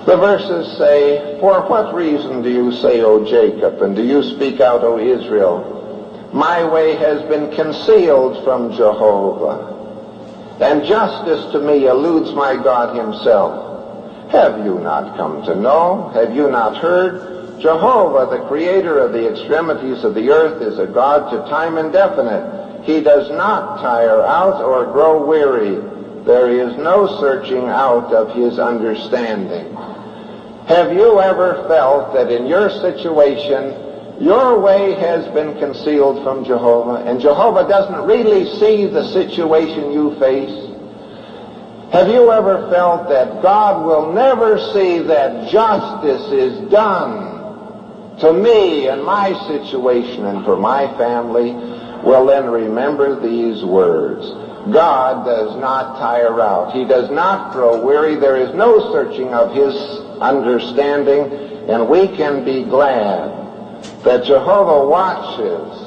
S3: The verses say, "For what reason do you say, O Jacob, and do you speak out, O Israel? My way has been concealed from Jehovah, and justice to me eludes my God himself. Have you not come to know? Have you not heard? Jehovah, the creator of the extremities of the earth, is a God to time indefinite. He does not tire out or grow weary. There is no searching out of his understanding." Have you ever felt that in your situation, your way has been concealed from Jehovah, and Jehovah doesn't really see the situation you face? Have you ever felt that God will never see that justice is done to me and my situation and for my family will then remember these words. God does not tire out. He does not grow weary. There is no searching of his understanding, and we can be glad that Jehovah watches,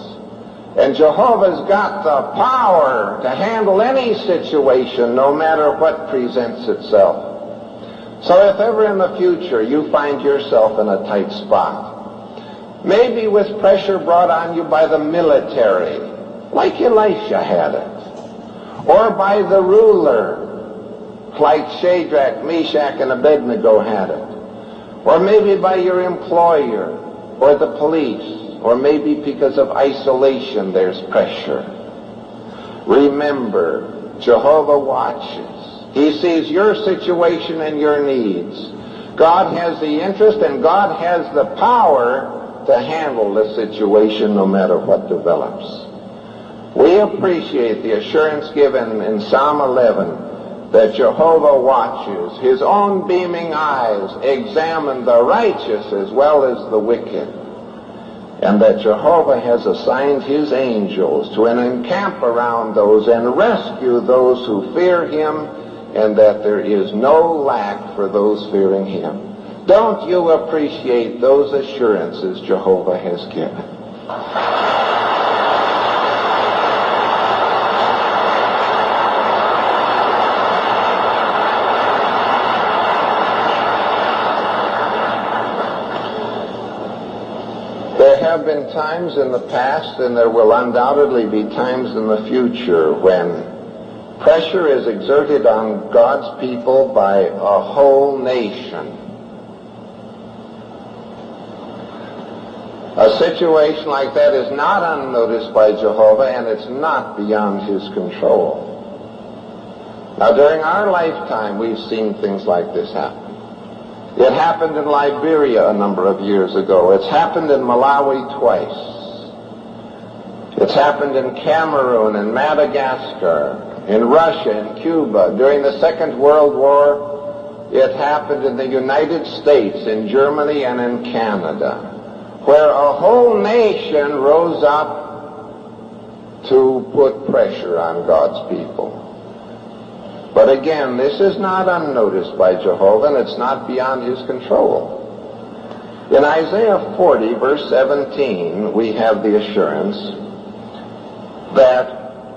S3: and Jehovah's got the power to handle any situation, no matter what presents itself. So if ever in the future you find yourself in a tight spot, maybe with pressure brought on you by the military, like Elisha had it, or by the ruler, like Shadrach, Meshach, and Abednego had it, or maybe by your employer, or the police, or maybe because of isolation there's pressure. Remember, Jehovah watches. He sees your situation and your needs. God has the interest and God has the power to handle the situation no matter what develops. We appreciate the assurance given in Psalm 11 that Jehovah watches. His own beaming eyes examine the righteous as well as the wicked, and that Jehovah has assigned his angels to encamp around those and rescue those who fear him, and that there is no lack for those fearing him. Don't you appreciate those assurances Jehovah has given? There have been times in the past, and there will undoubtedly be times in the future, when pressure is exerted on God's people by a whole nation. A situation like that is not unnoticed by Jehovah, and it's not beyond his control. Now, during our lifetime, we've seen things like this happen. It happened in Liberia a number of years ago. It's happened in Malawi twice. It's happened in Cameroon and Madagascar, in Russia and Cuba. During the Second World War, it happened in the United States, in Germany, and in Canada, where a whole nation rose up to put pressure on God's people. But again, this is not unnoticed by Jehovah, and it's not beyond his control. In Isaiah 40, verse 17, we have the assurance that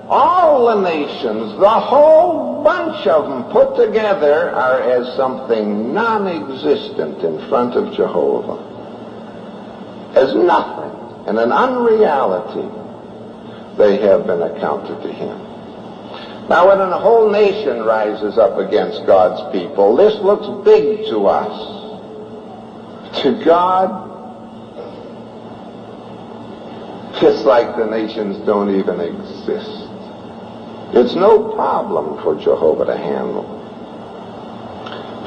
S3: all the nations, the whole bunch of them put together, are as something non-existent in front of Jehovah, as nothing, and an unreality. They have been accounted to him. Now, when a whole nation rises up against God's people, this looks big to us. To God, it's like the nations don't even exist. It's no problem for Jehovah to handle.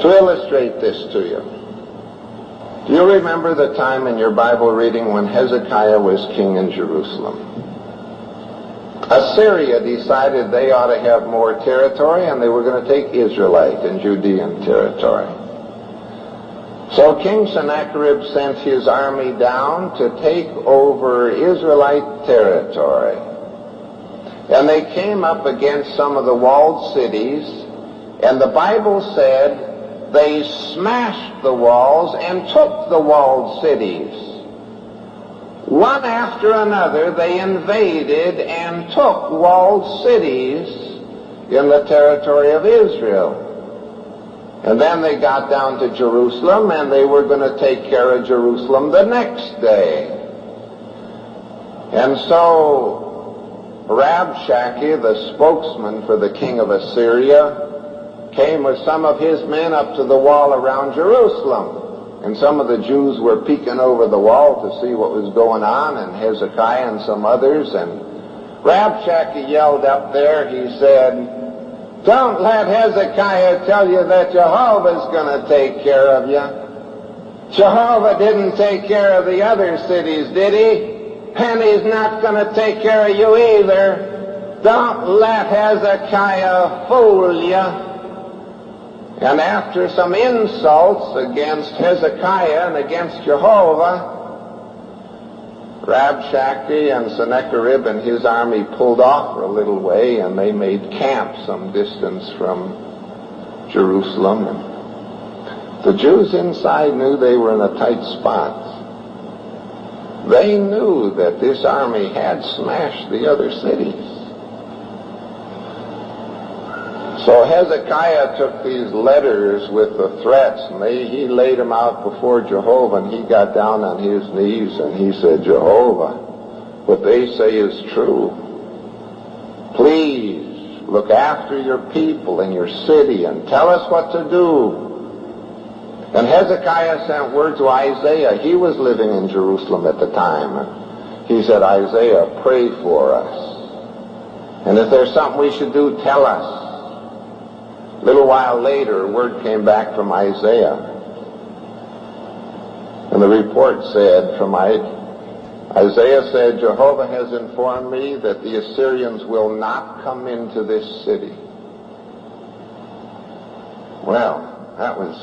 S3: To illustrate this to you, do you remember the time in your Bible reading when Hezekiah was king in Jerusalem? Assyria decided they ought to have more territory, and they were going to take Israelite and Judean territory. So King Sennacherib sent his army down to take over Israelite territory. And they came up against some of the walled cities, and the Bible said they smashed the walls and took the walled cities. One after another, they invaded and took walled cities in the territory of Israel. And then they got down to Jerusalem, and they were going to take care of Jerusalem the next day. And so Rabshakeh, the spokesman for the king of Assyria, came with some of his men up to the wall around Jerusalem. And some of the Jews were peeking over the wall to see what was going on, and Hezekiah and some others. And Rabshakeh yelled up there, he said, "Don't let Hezekiah tell you that Jehovah's going to take care of you. Jehovah didn't take care of the other cities, did he? And he's not going to take care of you either. Don't let Hezekiah fool you." And after some insults against Hezekiah and against Jehovah, Rabshakeh and Sennacherib and his army pulled off for a little way, and they made camp some distance from Jerusalem. And the Jews inside knew they were in a tight spot. They knew that this army had smashed the other cities. So Hezekiah took these letters with the threats, and he laid them out before Jehovah, and he got down on his knees and he said, Jehovah, what they say is true. Please look after your people and your city and tell us what to do. And Hezekiah sent word to Isaiah. He was living in Jerusalem at the time. He said, Isaiah, pray for us. And if there's something we should do, tell us. A little while later, word came back from Isaiah. And the report said from Isaiah said, Jehovah has informed me that the Assyrians will not come into this city. Well, that was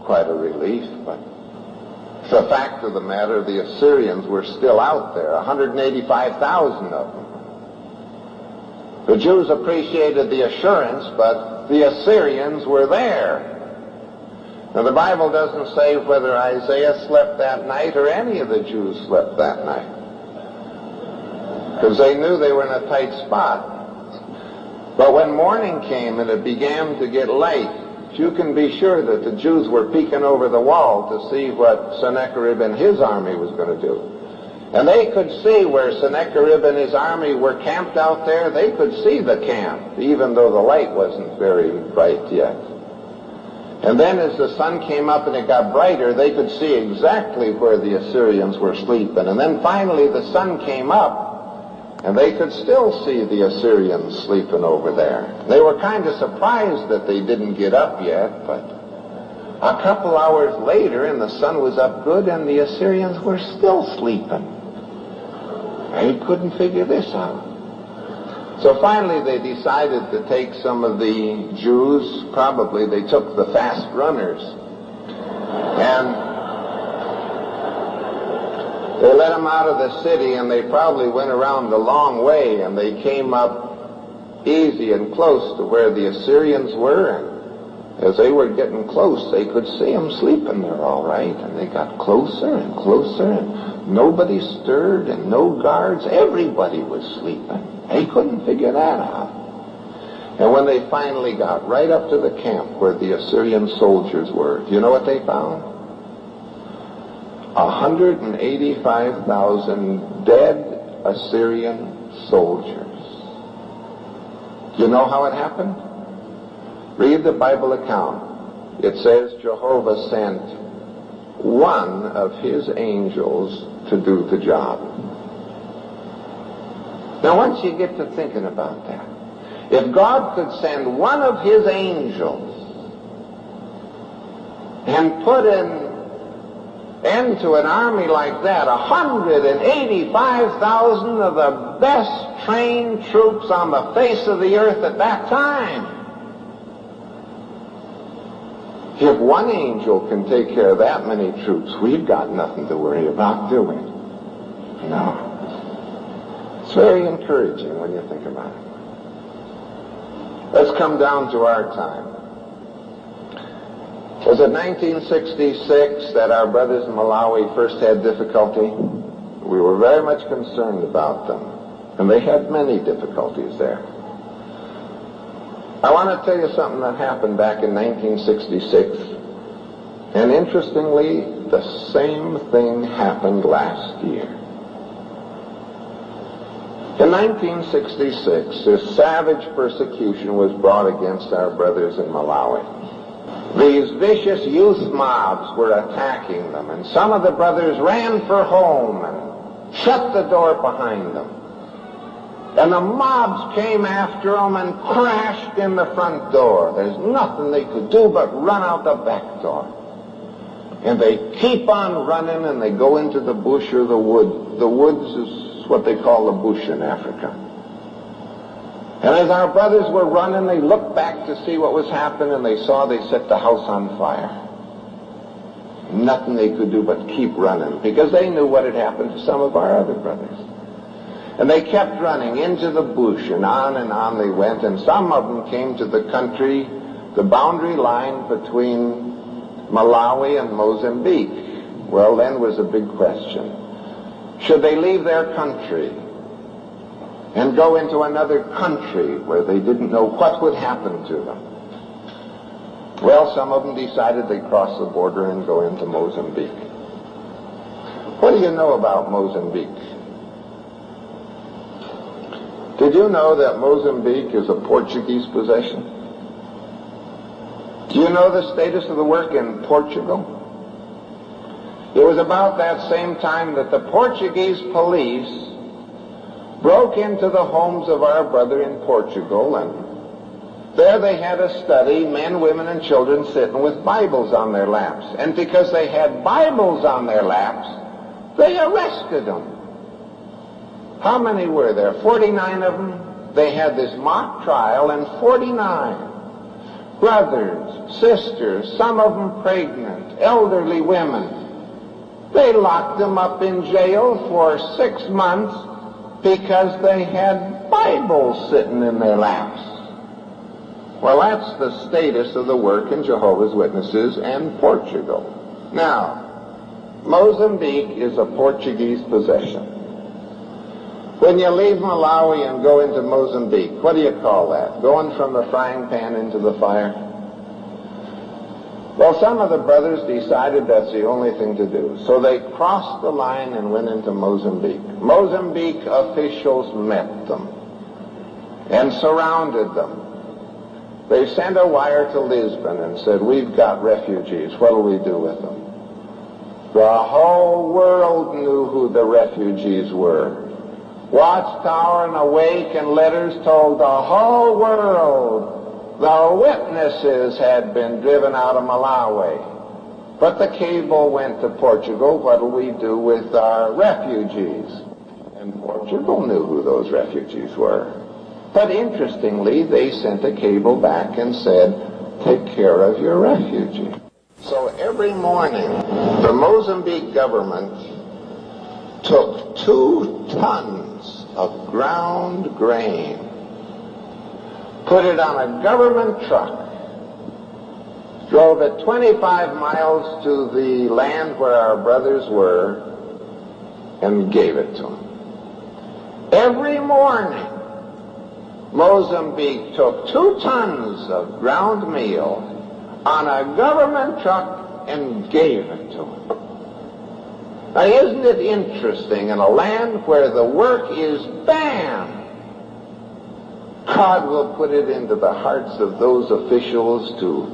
S3: quite a relief, but the fact of the matter, the Assyrians were still out there, 185,000 of them. The Jews appreciated the assurance, but the Assyrians were there. Now, the Bible doesn't say whether Isaiah slept that night or any of the Jews slept that night, because they knew they were in a tight spot. But when morning came and it began to get light, you can be sure that the Jews were peeking over the wall to see what Sennacherib and his army was going to do. And they could see where Sennacherib and his army were camped out there. They could see the camp, even though the light wasn't very bright yet. And then as the sun came up and it got brighter, they could see exactly where the Assyrians were sleeping. And then finally the sun came up, and they could still see the Assyrians sleeping over there. They were kind of surprised that they didn't get up yet, but a couple hours later, and the sun was up good, and the Assyrians were still sleeping. They couldn't figure this out. So finally they decided to take some of the Jews, probably they took the fast runners, and they let them out of the city, and they probably went around a long way, and they came up easy and close to where the Assyrians were. And as they were getting close, they could see them sleeping there all right, and they got closer and closer, and nobody stirred and no guards. Everybody was sleeping. They couldn't figure that out. And when they finally got right up to the camp where the Assyrian soldiers were, do you know what they found? 185,000 dead Assyrian soldiers. Do you know how it happened? Read the Bible account. It says Jehovah sent one of his angels to do the job. Now, once you get to thinking about that, if God could send one of his angels and put an end to an army like that, 185,000 of the best trained troops on the face of the earth at that time, if one angel can take care of that many troops, we've got nothing to worry about, do we? No. It's very encouraging when you think about it. Let's come down to our time. Was it 1966 that our brothers in Malawi first had difficulty? We were very much concerned about them, and they had many difficulties there. I want to tell you something that happened back in 1966, and interestingly, the same thing happened last year. In 1966, this savage persecution was brought against our brothers in Malawi. These vicious youth mobs were attacking them, and some of the brothers ran for home and shut the door behind them. And the mobs came after them and crashed in the front door. There's nothing they could do but run out the back door. And they keep on running, and they go into the bush or the wood. The woods is what they call the bush in Africa. And as our brothers were running, they looked back to see what was happening, and they saw they set the house on fire. Nothing they could do but keep running, because they knew what had happened to some of our other brothers. And they kept running into the bush, and on they went, and some of them came to the country, the boundary line between Malawi and Mozambique. Well, then was a big question. Should they leave their country and go into another country where they didn't know what would happen to them? Well, some of them decided they'd cross the border and go into Mozambique. What do you know about Mozambique? Did you know that Mozambique is a Portuguese possession? Do you know the status of the work in Portugal? It was about that same time that the Portuguese police broke into the homes of our brother in Portugal, and there they had a study, men, women, and children sitting with Bibles on their laps. And because they had Bibles on their laps, they arrested them. How many were there? 49 of them. They had this mock trial, and 49 brothers, sisters, some of them pregnant, elderly women. They locked them up in jail for 6 months because they had Bibles sitting in their laps. Well, that's the status of the work in Jehovah's Witnesses and Portugal. Now, Mozambique is a Portuguese possession. When you leave Malawi and go into Mozambique, what do you call that? Going from the frying pan into the fire? Well, some of the brothers decided that's the only thing to do. So they crossed the line and went into Mozambique. Mozambique officials met them and surrounded them. They sent a wire to Lisbon and said, "We've got refugees. What do we do with them?" The whole world knew who the refugees were. Watchtower and Awake and letters told the whole world the witnesses had been driven out of Malawi. But the cable went to Portugal. What do we do with our refugees? And Portugal knew who those refugees were. But interestingly, they sent a cable back and said, "Take care of your refugee." So every morning, the Mozambique government took 2 tons of ground grain, put it on a government truck, drove it 25 miles to the land where our brothers were, and gave it to them. Every morning, Mozambique took 2 tons of ground meal on a government truck and gave it to them. Now, isn't it interesting, in a land where the work is banned, God will put it into the hearts of those officials to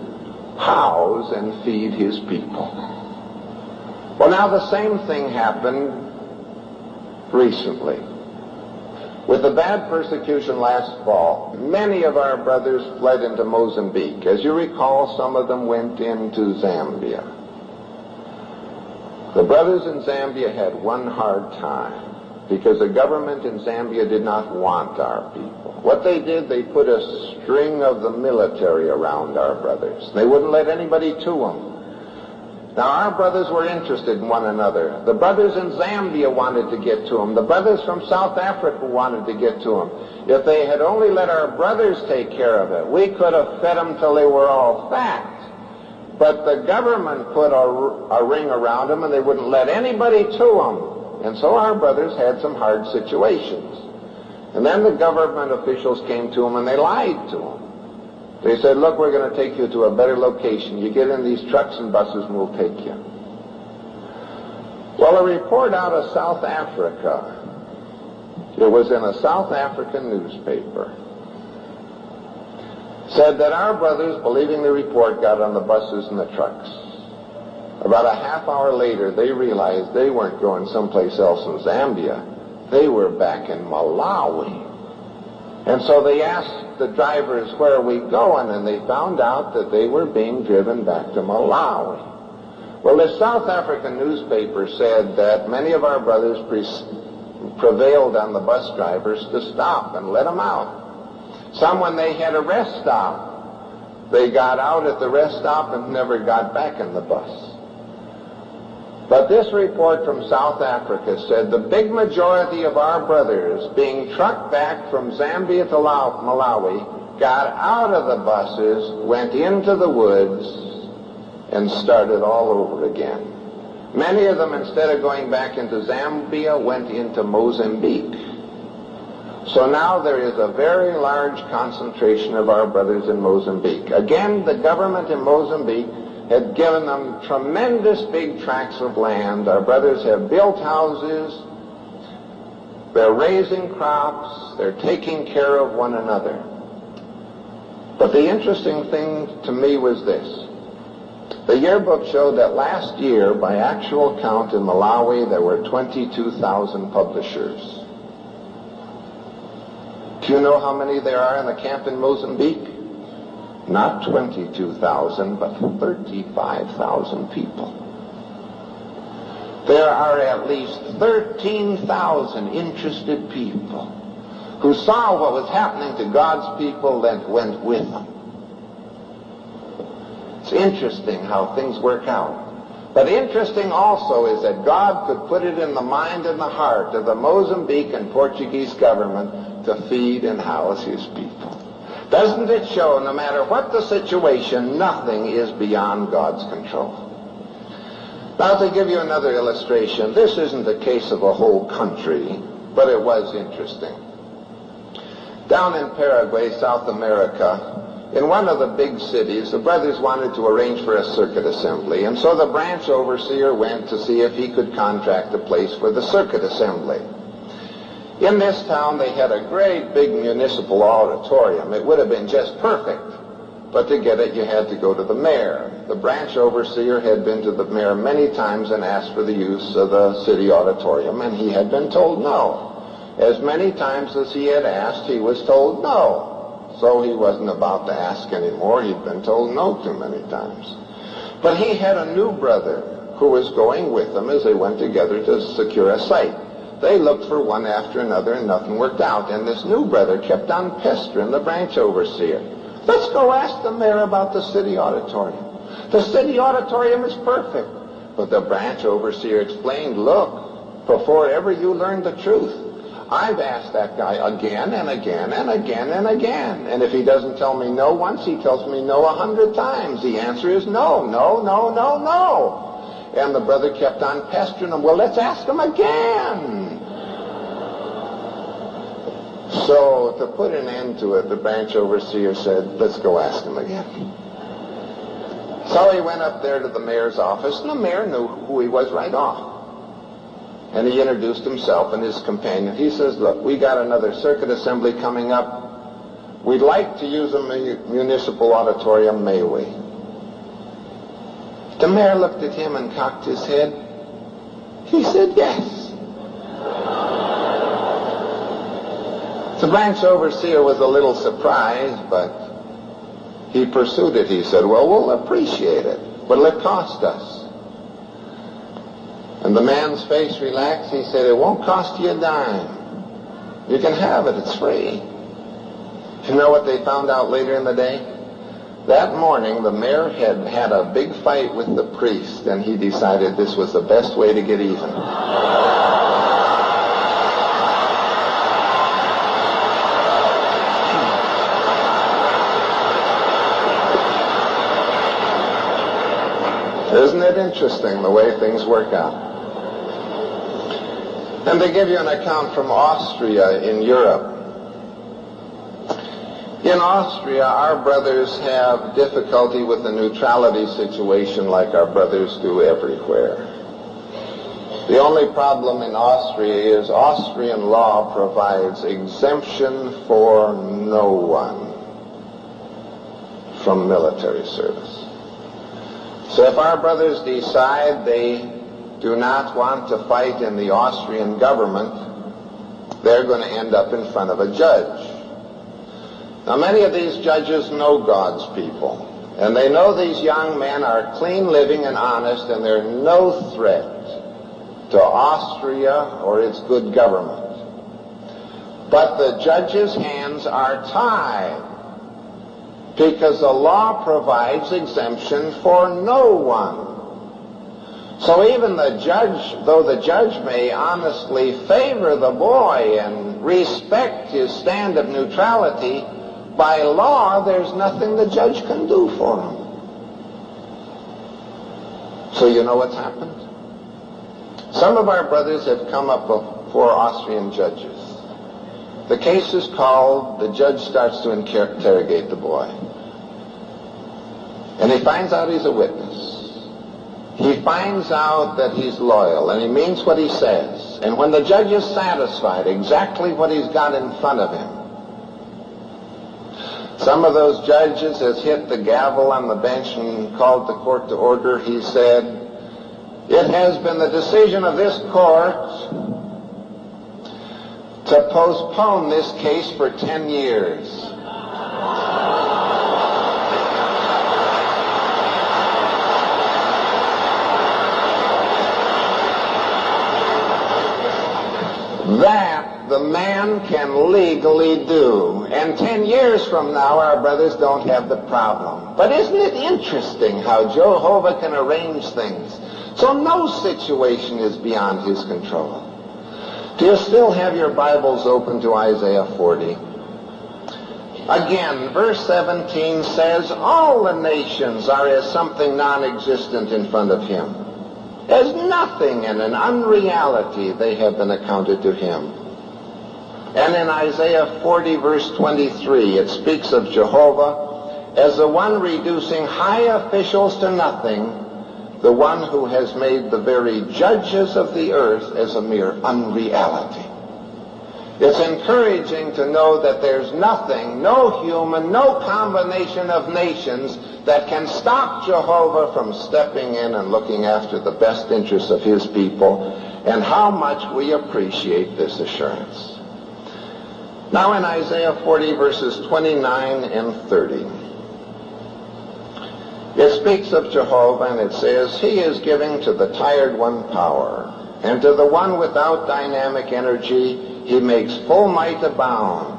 S3: house and feed his people. Well, now the same thing happened recently. With the bad persecution last fall, many of our brothers fled into Mozambique. As you recall, some of them went into Zambia. The brothers in Zambia had one hard time because the government in Zambia did not want our people. What they did, they put a string of the military around our brothers. They wouldn't let anybody to them. Now, our brothers were interested in one another. The brothers in Zambia wanted to get to them. The brothers from South Africa wanted to get to them. If they had only let our brothers take care of it, we could have fed them till they were all fat. But the government put a ring around them, and they wouldn't let anybody to them. And so our brothers had some hard situations. And then the government officials came to them, and they lied to them. They said, "Look, we're going to take you to a better location. You get in these trucks and buses, and we'll take you." Well, a report out of South Africa, it was in a South African newspaper, said that our brothers, believing the report, got on the buses and the trucks. About a half hour later, they realized they weren't going someplace else in Zambia. They were back in Malawi. And so they asked the drivers, "Where are we going?" And they found out that they were being driven back to Malawi. Well, the South African newspaper said that many of our brothers prevailed on the bus drivers to stop and let them out. Some, when they had a rest stop, they got out at the rest stop and never got back in the bus. But this report from South Africa said the big majority of our brothers being trucked back from Zambia to Malawi got out of the buses, went into the woods, and started all over again. Many of them, instead of going back into Zambia, went into Mozambique. So now there is a very large concentration of our brothers in Mozambique. Again, the government in Mozambique had given them tremendous big tracts of land. Our brothers have built houses, they're raising crops, they're taking care of one another. But the interesting thing to me was this. The yearbook showed that last year, by actual count in Malawi, there were 22,000 publishers. Do you know how many there are in the camp in Mozambique? Not 22,000, but 35,000 people. There are at least 13,000 interested people who saw what was happening to God's people and went with them. It's interesting how things work out. But interesting also is that God could put it in the mind and the heart of the Mozambique and Portuguese government to feed and house his people. Doesn't it show, no matter what the situation, nothing is beyond God's control? Now, to give you another illustration, this isn't a case of a whole country, but it was interesting. Down in Paraguay, South America, in one of the big cities, the brothers wanted to arrange for a circuit assembly, and so the branch overseer went to see if he could contract a place for the circuit assembly. In this town, they had a great big municipal auditorium. It would have been just perfect, but to get it, you had to go to the mayor. The branch overseer had been to the mayor many times and asked for the use of the city auditorium, and he had been told no. As many times as he had asked, he was told no. So he wasn't about to ask anymore. He'd been told no too many times. But he had a new brother who was going with them as they went together to secure a site. They looked for one after another and nothing worked out. And this new brother kept on pestering the branch overseer. Let's go ask the mayor about the city auditorium. The city auditorium is perfect. But the branch overseer explained, look, before ever you learn the truth, I've asked that guy again and again and again and again. And if he doesn't tell me no once, he tells me no 100 times. The answer is no, no, no, no, no. And the brother kept on pestering him. Well, let's ask him again. So to put an end to it, the branch overseer said, let's go ask him again. So he went up there to the mayor's office, and the mayor knew who he was right off. And he introduced himself and his companion. He says, look, we got another circuit assembly coming up. We'd like to use a municipal auditorium, may we? The mayor looked at him and cocked his head. He said, yes. The branch overseer was a little surprised, but he pursued it. He said, well, we'll appreciate it. What'll it cost us? And the man's face relaxed. He said, it won't cost you a dime. You can have it. It's free. You know what they found out later in the day? That morning, the mayor had had a big fight with the priest, and he decided this was the best way to get even. Isn't it interesting the way things work out? And they give you an account from Austria in Europe. In Austria, our brothers have difficulty with the neutrality situation like our brothers do everywhere. The only problem in Austria is Austrian law provides exemption for no one from military service. So if our brothers decide they do not want to fight in the Austrian government, they're going to end up in front of a judge. Now, many of these judges know God's people, and they know these young men are clean living and honest, and they're no threat to Austria or its good government. But the judges' hands are tied, because the law provides exemption for no one. So even the judge, though the judge may honestly favor the boy and respect his stand of neutrality, by law there's nothing the judge can do for him. So you know what's happened? Some of our brothers have come up before Austrian judges. The case is called, the judge starts to interrogate the boy. And he finds out he's a witness. He finds out that he's loyal and he means what he says. And when the judge is satisfied exactly what he's got in front of him, some of those judges has hit the gavel on the bench and called the court to order. He said, "It has been the decision of this court to postpone this case for 10 years. That the man can legally do. And 10 years from now, our brothers don't have the problem. But isn't it interesting how Jehovah can arrange things so no situation is beyond his control? Do you still have your Bibles open to Isaiah 40? Again, verse 17 says, all the nations are as something non-existent in front of him. As nothing and an unreality they have been accounted to him. And in Isaiah 40 verse 23, it speaks of Jehovah as the one reducing high officials to nothing, the one who has made the very judges of the earth as a mere unreality. It's encouraging to know that there's nothing, no human, no combination of nations that can stop Jehovah from stepping in and looking after the best interests of his people, and how much we appreciate this assurance. Now in Isaiah 40 verses 29 and 30, it speaks of Jehovah and it says, he is giving to the tired one power, and to the one without dynamic energy he makes full might abound.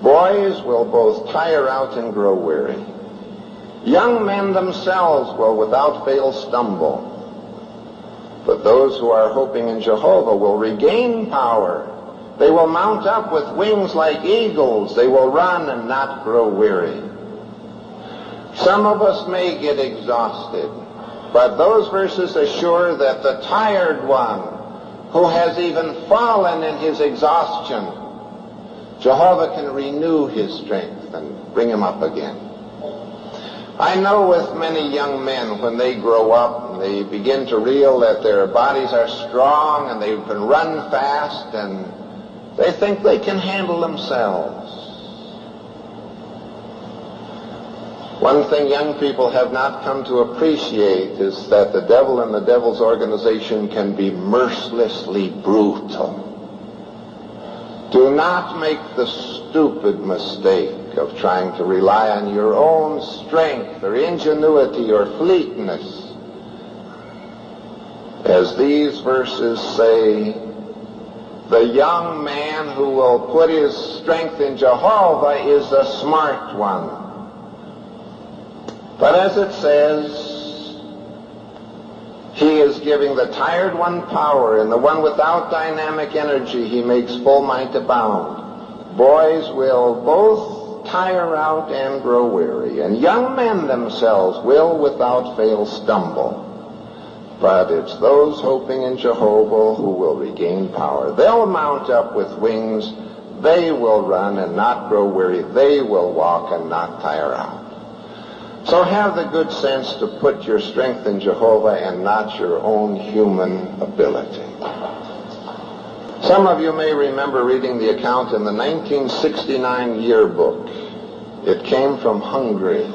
S3: Boys will both tire out and grow weary. Young men themselves will without fail stumble. But those who are hoping in Jehovah will regain power. They will mount up with wings like eagles. They will run and not grow weary. Some of us may get exhausted, but those verses assure that the tired one, who has even fallen in his exhaustion, Jehovah can renew his strength and bring him up again. I know with many young men, when they grow up and they begin to realize that their bodies are strong and they can run fast and they think they can handle themselves. One thing young people have not come to appreciate is that the devil and the devil's organization can be mercilessly brutal. Do not make the stupid mistake of trying to rely on your own strength or ingenuity or fleetness. As these verses say, the young man who will put his strength in Jehovah is the smart one. But as it says, he is giving the tired one power, and the one without dynamic energy he makes full might abound. Boys will both tire out and grow weary, and young men themselves will without fail stumble. But it's those hoping in Jehovah who will regain power. They'll mount up with wings. They will run and not grow weary. They will walk and not tire out. So have the good sense to put your strength in Jehovah and not your own human ability. Some of you may remember reading the account in the 1969 yearbook. It came from Hungary.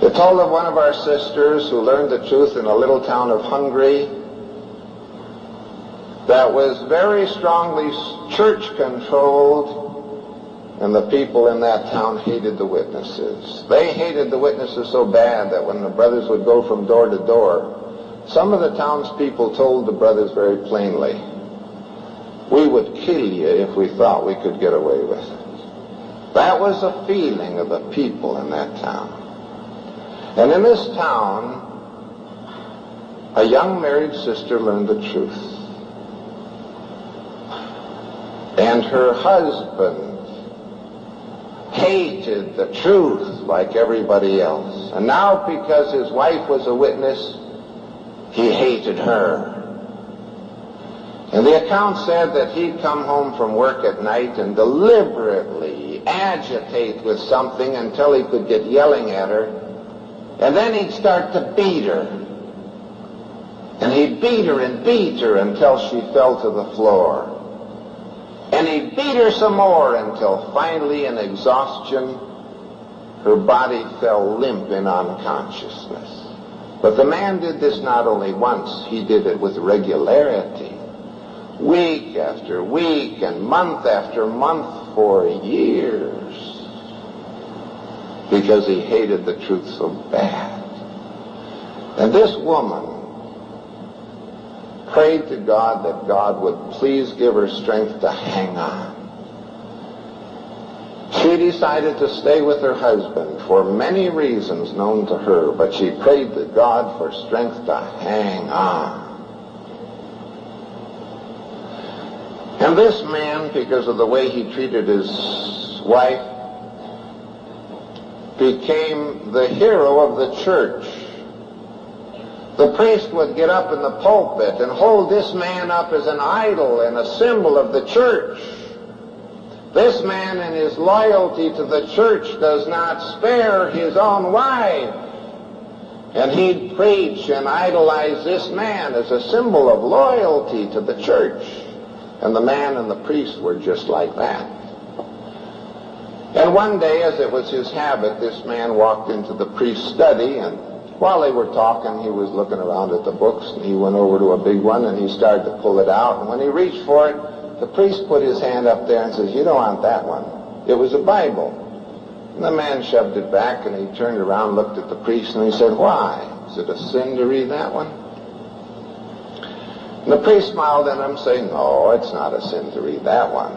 S3: It told of one of our sisters who learned the truth in a little town of Hungary that was very strongly church-controlled, and the people in that town hated the witnesses. They hated the witnesses so bad that when the brothers would go from door to door, some of the townspeople told the brothers very plainly, we would kill you if we thought we could get away with it. That was the feeling of the people in that town. And in this town, a young married sister learned the truth. And her husband hated the truth like everybody else. And now, because his wife was a witness, he hated her. And the account said that he'd come home from work at night and deliberately agitate with something until he could get yelling at her. And then he'd start to beat her. And he'd beat her and beat her until she fell to the floor. And he'd beat her some more until finally, in exhaustion, her body fell limp in unconsciousness. But the man did this not only once, he did it with regularity. Week after week and month after month for years. Because he hated the truth so bad. And this woman prayed to God that God would please give her strength to hang on. She decided to stay with her husband for many reasons known to her, but she prayed to God for strength to hang on. And this man, because of the way he treated his wife, became the hero of the church. The priest would get up in the pulpit and hold this man up as an idol and a symbol of the church. This man, in his loyalty to the church, does not spare his own wife. And he'd preach and idolize this man as a symbol of loyalty to the church. And the man and the priest were just like that. And one day, as it was his habit, this man walked into the priest's study, and while they were talking, he was looking around at the books, and he went over to a big one, and he started to pull it out. And when he reached for it, the priest put his hand up there and says, "You don't want that one." It was a Bible. And the man shoved it back, and he turned around, looked at the priest, and he said, "Why? Is it a sin to read that one?" And the priest smiled at him, saying, "No, it's not a sin to read that one.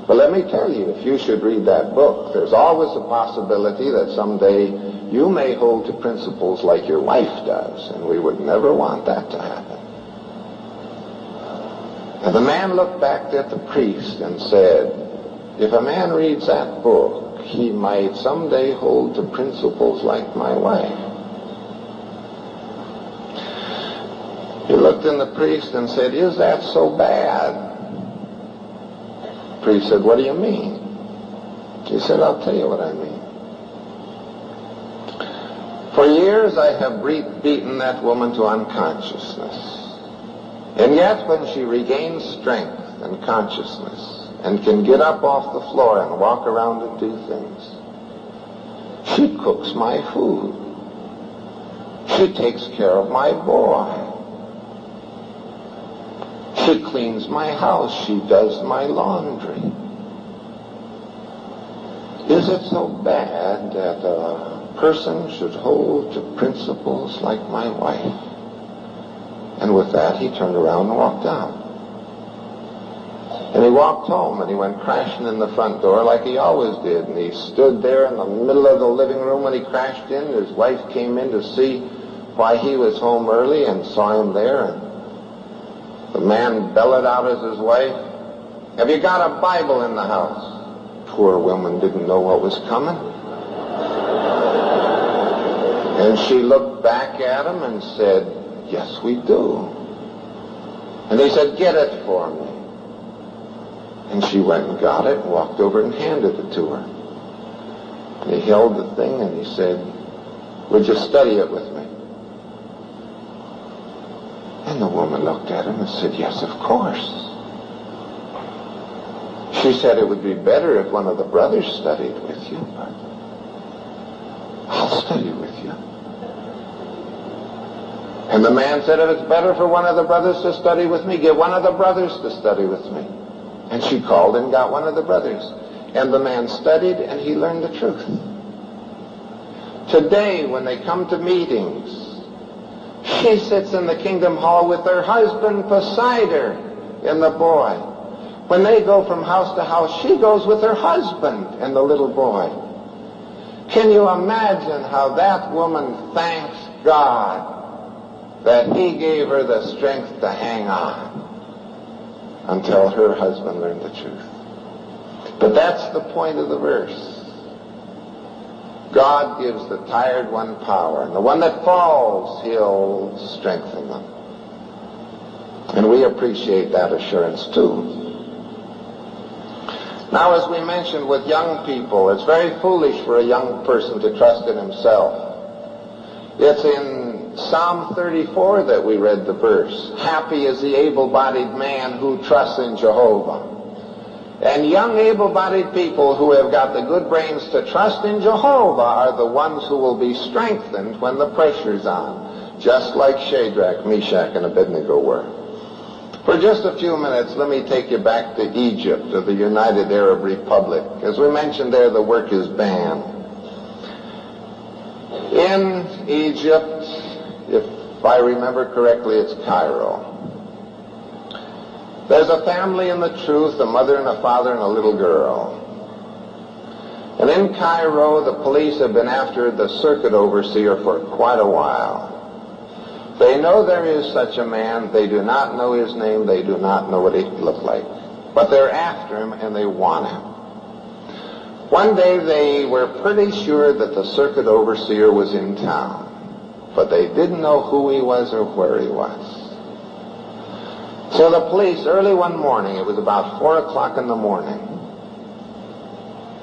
S3: But let me tell you, if you should read that book, there's always a possibility that someday you may hold to principles like your wife does, and we would never want that to happen." And the man looked back at the priest and said, "If a man reads that book, he might someday hold to principles like my wife." He looked in the priest and said, "Is that so bad?" The priest said, "What do you mean?" He said, "I'll tell you what I mean. For years I have beaten that woman to unconsciousness. And yet when she regains strength and consciousness and can get up off the floor and walk around and do things, she cooks my food. She takes care of my boy. She cleans my house. She does my laundry. Is it so bad that a person should hold to principles like my wife?" And with that, he turned around and walked out. And he walked home, and he went crashing in the front door like he always did. And he stood there in the middle of the living room when he crashed in. His wife came in to see why he was home early and saw him there. And the man bellowed out at his wife, "Have you got a Bible in the house?" Poor woman didn't know what was coming. And she looked back at him and said, "Yes, we do." And he said, "Get it for me." And she went and got it and walked over and handed it to her. And he held the thing and he said, "Would you study it with me?" And the woman looked at him and said, "Yes, of course." She said, "It would be better if one of the brothers studied with you, but I'll study with you." And the man said, "If it's better for one of the brothers to study with me, get one of the brothers to study with me." And she called and got one of the brothers. And the man studied and he learned the truth. Today, when they come to meetings, she sits in the Kingdom Hall with her husband beside her and the boy. When they go from house to house, she goes with her husband and the little boy. Can you imagine how that woman thanks God that he gave her the strength to hang on until her husband learned the truth. But that's the point of the verse. God gives the tired one power, and the one that falls, he'll strengthen them. And we appreciate that assurance too. Now, as we mentioned with young people, it's very foolish for a young person to trust in himself. It's in Psalm 34 that we read the verse. Happy is the able-bodied man who trusts in Jehovah. And young able-bodied people who have got the good brains to trust in Jehovah are the ones who will be strengthened when the pressure's on, just like Shadrach, Meshach, and Abednego were. For just a few minutes, let me take you back to Egypt, or the United Arab Republic. As we mentioned there, the work is banned. In Egypt, if I remember correctly, it's Cairo. There's a family in the truth, a mother and a father and a little girl. And in Cairo, the police have been after the circuit overseer for quite a while. They know there is such a man. They do not know his name. They do not know what he looked like. But they're after him and they want him. One day they were pretty sure that the circuit overseer was in town, but they didn't know who he was or where he was. So the police, early one morning, it was about 4 o'clock in the morning,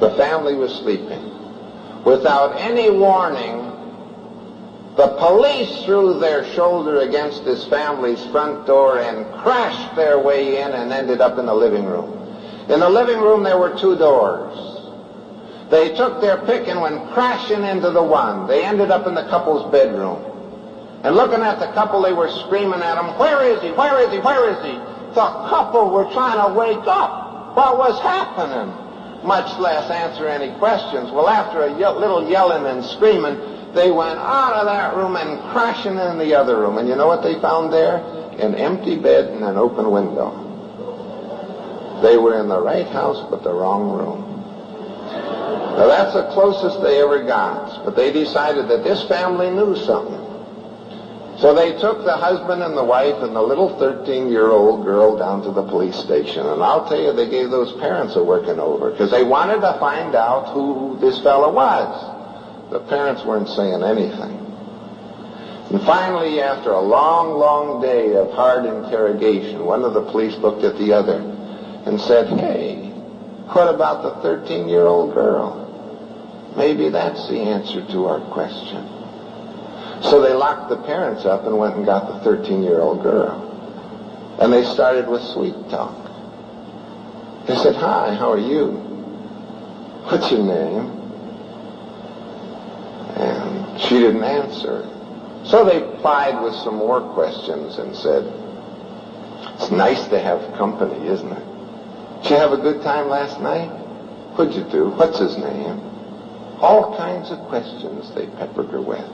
S3: the family was sleeping. Without any warning, the police threw their shoulder against this family's front door and crashed their way in and ended up in the living room. In the living room there were 2 doors. They took their pick and went crashing into the one. They ended up in the couple's bedroom. And looking at the couple, they were screaming at him, "Where is he? Where is he? Where is he?" The couple were trying to wake up. What was happening? Much less answer any questions. Well, after a little yelling and screaming, they went out of that room and crashing in the other room. And you know what they found there? An empty bed and an open window. They were in the right house but the wrong room. Now that's the closest they ever got. But they decided that this family knew something. So they took the husband and the wife and the little 13-year-old girl down to the police station. And I'll tell you, they gave those parents a working over because they wanted to find out who this fellow was. The parents weren't saying anything. And finally, after a long, long day of hard interrogation, one of the police looked at the other and said, "Hey, what about the 13-year-old girl? Maybe that's the answer to our question." So they locked the parents up and went and got the 13-year-old girl. And they started with sweet talk. They said, "Hi, how are you? What's your name?" And she didn't answer. So they plied with some more questions and said, "It's nice to have company, isn't it? Did you have a good time last night? What'd you do? What's his name?" All kinds of questions they peppered her with.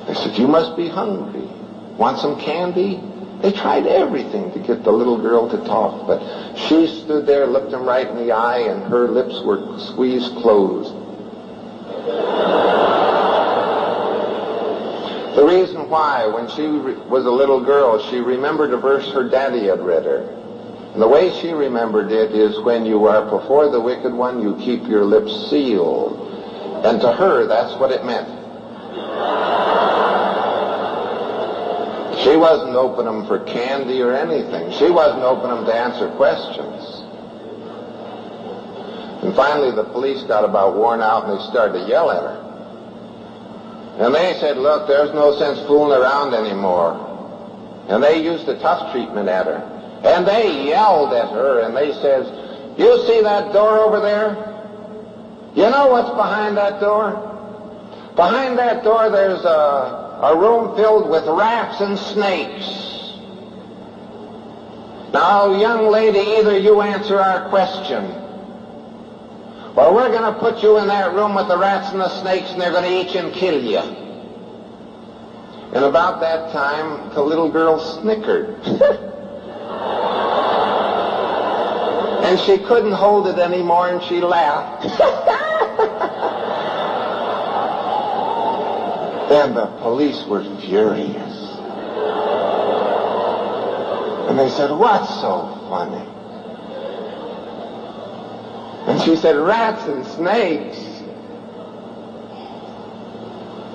S3: They said, "You must be hungry. Want some candy?" They tried everything to get the little girl to talk, but she stood there, looked them right in the eye, and her lips were squeezed closed. The reason why, when she was a little girl, she remembered a verse her daddy had read her. And the way she remembered it is, when you are before the wicked one, you keep your lips sealed. And to her, that's what it meant. She wasn't opening them for candy or anything. She wasn't opening them to answer questions. And finally, the police got about worn out and they started to yell at her. And they said, "Look, there's no sense fooling around anymore." And they used a tough treatment at her. And they yelled at her and they says, "You see that door over there? You know what's behind that door? Behind that door there's a room filled with rats and snakes. Now, young lady, either you answer our question, or we're going to put you in that room with the rats and the snakes, and they're going to eat you and kill you." And about that time, the little girl snickered. And she couldn't hold it anymore, and she laughed. And the police were furious. And they said, "What's so funny?" And she said, "Rats and snakes."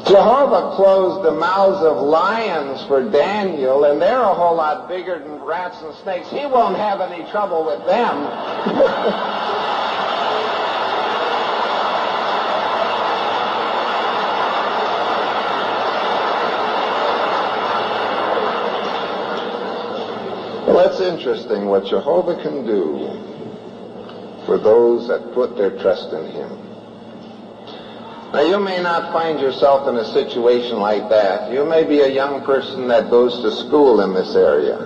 S3: Jehovah closed the mouths of lions for Daniel, and they're a whole lot bigger than rats and snakes. He won't have any trouble with them. Well, that's interesting what Jehovah can do for those that put their trust in him. Now, you may not find yourself in a situation like that. You may be a young person that goes to school in this area.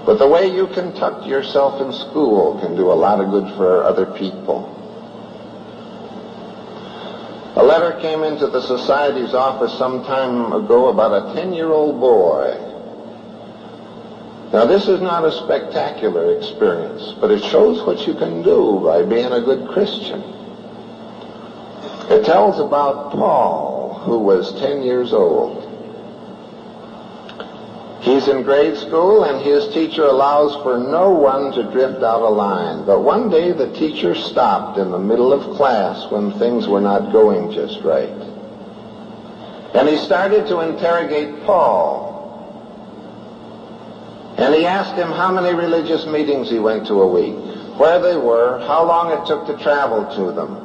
S3: But the way you conduct yourself in school can do a lot of good for other people. A letter came into the Society's office some time ago about a 10-year-old boy. Now, this is not a spectacular experience, but it shows what you can do by being a good Christian. It tells about Paul, who was 10 years old. He's in grade school, and his teacher allows for no one to drift out of line. But one day the teacher stopped in the middle of class when things were not going just right. And he started to interrogate Paul. And he asked him how many religious meetings he went to a week, where they were, how long it took to travel to them,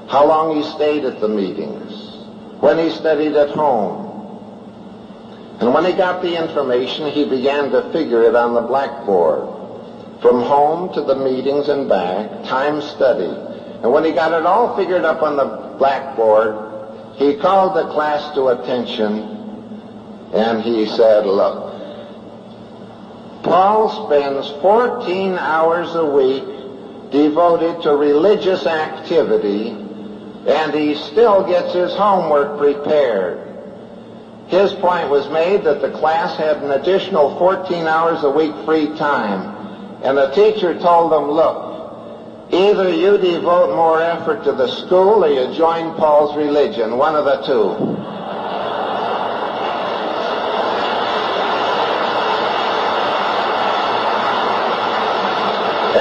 S3: how long he stayed at the meetings, when he studied at home. And when he got the information, he began to figure it on the blackboard, from home to the meetings and back, time studied. And when he got it all figured up on the blackboard, he called the class to attention, and he said, "Look, Paul spends 14 hours a week devoted to religious activity, and he still gets his homework prepared." His point was made that the class had an additional 14 hours a week free time, and the teacher told them, "Look, either you devote more effort to the school or you join Paul's religion, one of the two."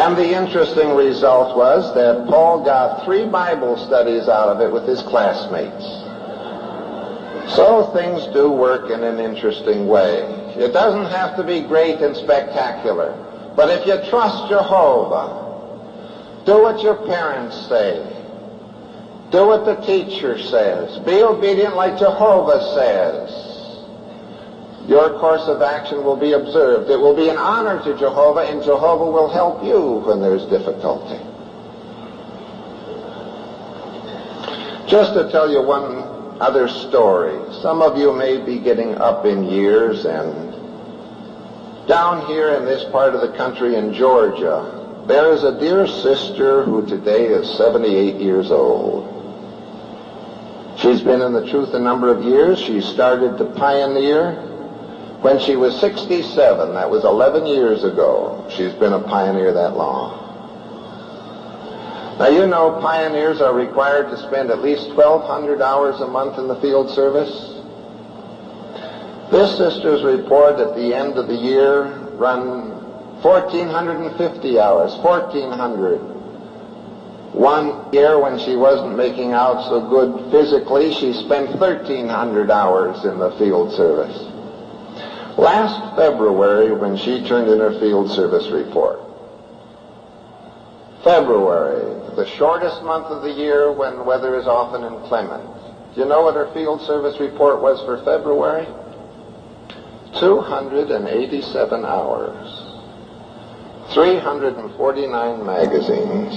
S3: And the interesting result was that Paul got 3 Bible studies out of it with his classmates. So things do work in an interesting way. It doesn't have to be great and spectacular. But if you trust Jehovah, do what your parents say. Do what the teacher says. Be obedient like Jehovah says. Your course of action will be observed. It will be an honor to Jehovah, and Jehovah will help you when there's difficulty. Just to tell you one other story. Some of you may be getting up in years, and down here in this part of the country in Georgia, there is a dear sister who today is 78 years old. She's been in the truth a number of years. She started to pioneer when she was 67. That was 11 years ago. She's been a pioneer that long. Now, you know pioneers are required to spend at least 1,200 hours a month in the field service. This sister's report at the end of the year run 1,450 hours, 1,400. One year when she wasn't making out so good physically, she spent 1,300 hours in the field service. Last February, when she turned in her field service report, February, the shortest month of the year when weather is often inclement. Do you know what her field service report was for February? 287 hours, 349 magazines,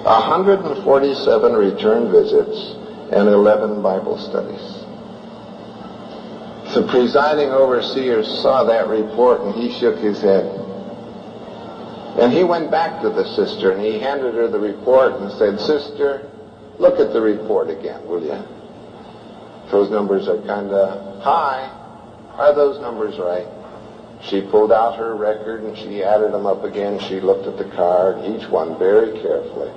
S3: 147 return visits, and 11 Bible studies. The presiding overseer saw that report, and he shook his head. And he went back to the sister, and he handed her the report and said, "Sister, look at the report again, will you? Those numbers are kind of high. Are those numbers right?" She pulled out her record, and she added them up again. She looked at the card, each one very carefully.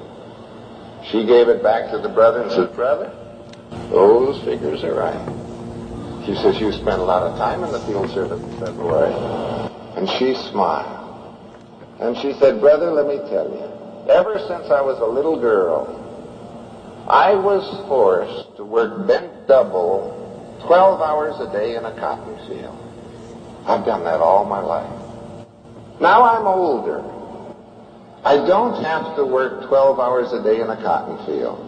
S3: She gave it back to the brother and said, "Brother, Those figures are right. She says, you spent a lot of time in the field service in February. And she smiled. And she said, brother, let me tell you, ever since I was a little girl, I was forced to work bent double 12 hours a day in a cotton field. I've done that all my life. Now I'm older. I don't have to work 12 hours a day in a cotton field.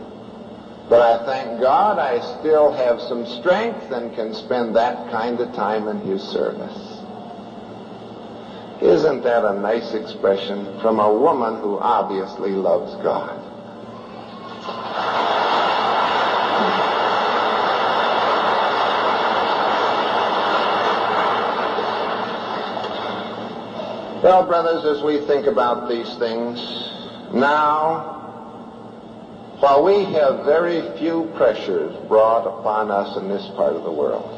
S3: But I thank God I still have some strength and can spend that kind of time in His service. Isn't that a nice expression from a woman who obviously loves God? Well, brothers, as we think about these things, now, while we have very few pressures brought upon us in this part of the world,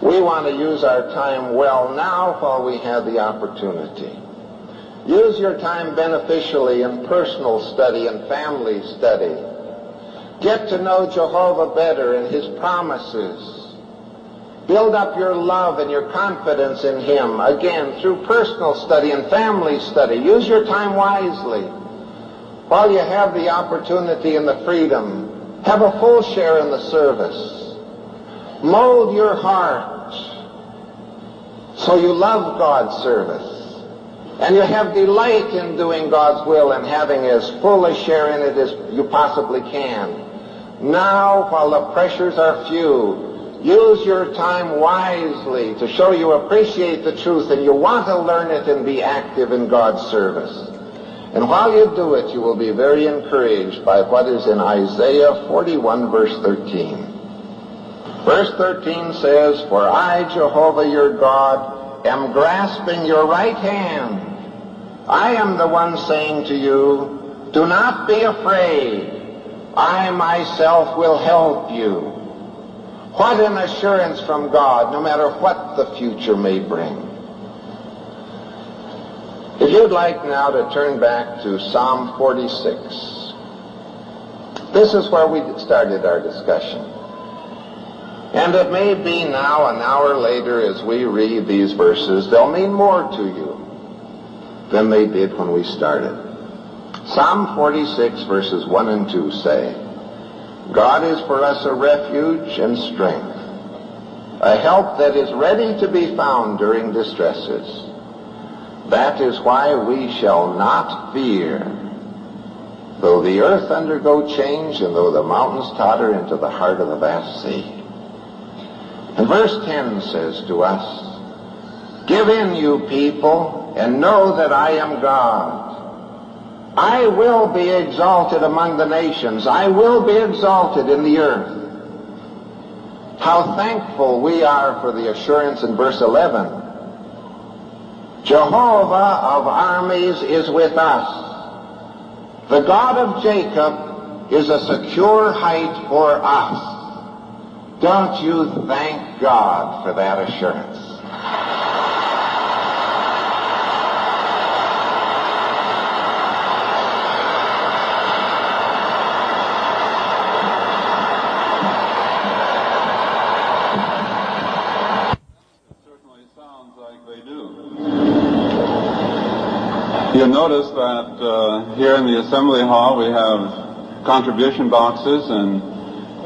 S3: we want to use our time well now while we have the opportunity. Use your time beneficially in personal study and family study. Get to know Jehovah better and His promises. Build up your love and your confidence in Him, again, through personal study and family study. Use your time wisely. While you have the opportunity and the freedom, have a full share in the service. Mold your heart so you love God's service. And you have delight in doing God's will and having as full a share in it as you possibly can. Now, while the pressures are few, use your time wisely to show you appreciate the truth and you want to learn it and be active in God's service. And while you do it, you will be very encouraged by what is in Isaiah 41, verse 13. Verse 13 says, for I, Jehovah your God, am grasping your right hand. I am the one saying to you, do not be afraid. I myself will help you. What an assurance from God, no matter what the future may bring. If you'd like now to turn back to Psalm 46, this is where we started our discussion. And it may be now, an hour later, as we read these verses, they'll mean more to you than they did when we started. Psalm 46, verses 1 and 2 say, God is for us a refuge and strength, a help that is ready to be found during distresses. That is why we shall not fear, though the earth undergo change and though the mountains totter into the heart of the vast sea. And verse 10 says to us, give in, you people, and know that I am God. I will be exalted among the nations. I will be exalted in the earth. How thankful we are for the assurance in verse 11. Jehovah of armies is with us. The God of Jacob is a secure height for us. Don't you thank God for that assurance?
S1: You'll notice that here in the assembly hall we have contribution boxes, and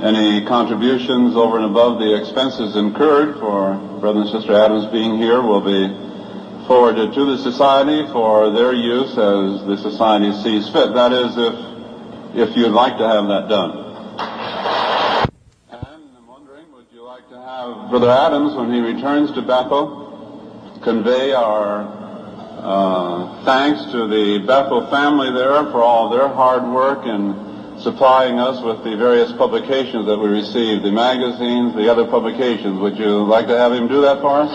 S1: any contributions over and above the expenses incurred for Brother and Sister Adams being here will be forwarded to the society for their use as the society sees fit. That is, if you'd like to have that done. And I'm wondering, would you like to have Brother Adams, when he returns to Bethel, convey our thanks to the Bethel family there for all their hard work in supplying us with the various publications that we received, the magazines, the other publications. Would you like to have him do that for us?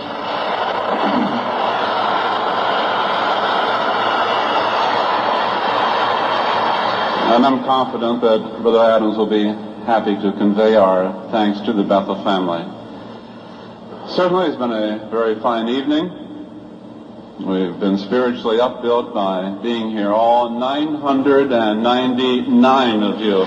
S1: And I'm confident that Brother Adams will be happy to convey our thanks to the Bethel family. Certainly it's been a very fine evening. We've been spiritually upbuilt by being here, all 999 of you.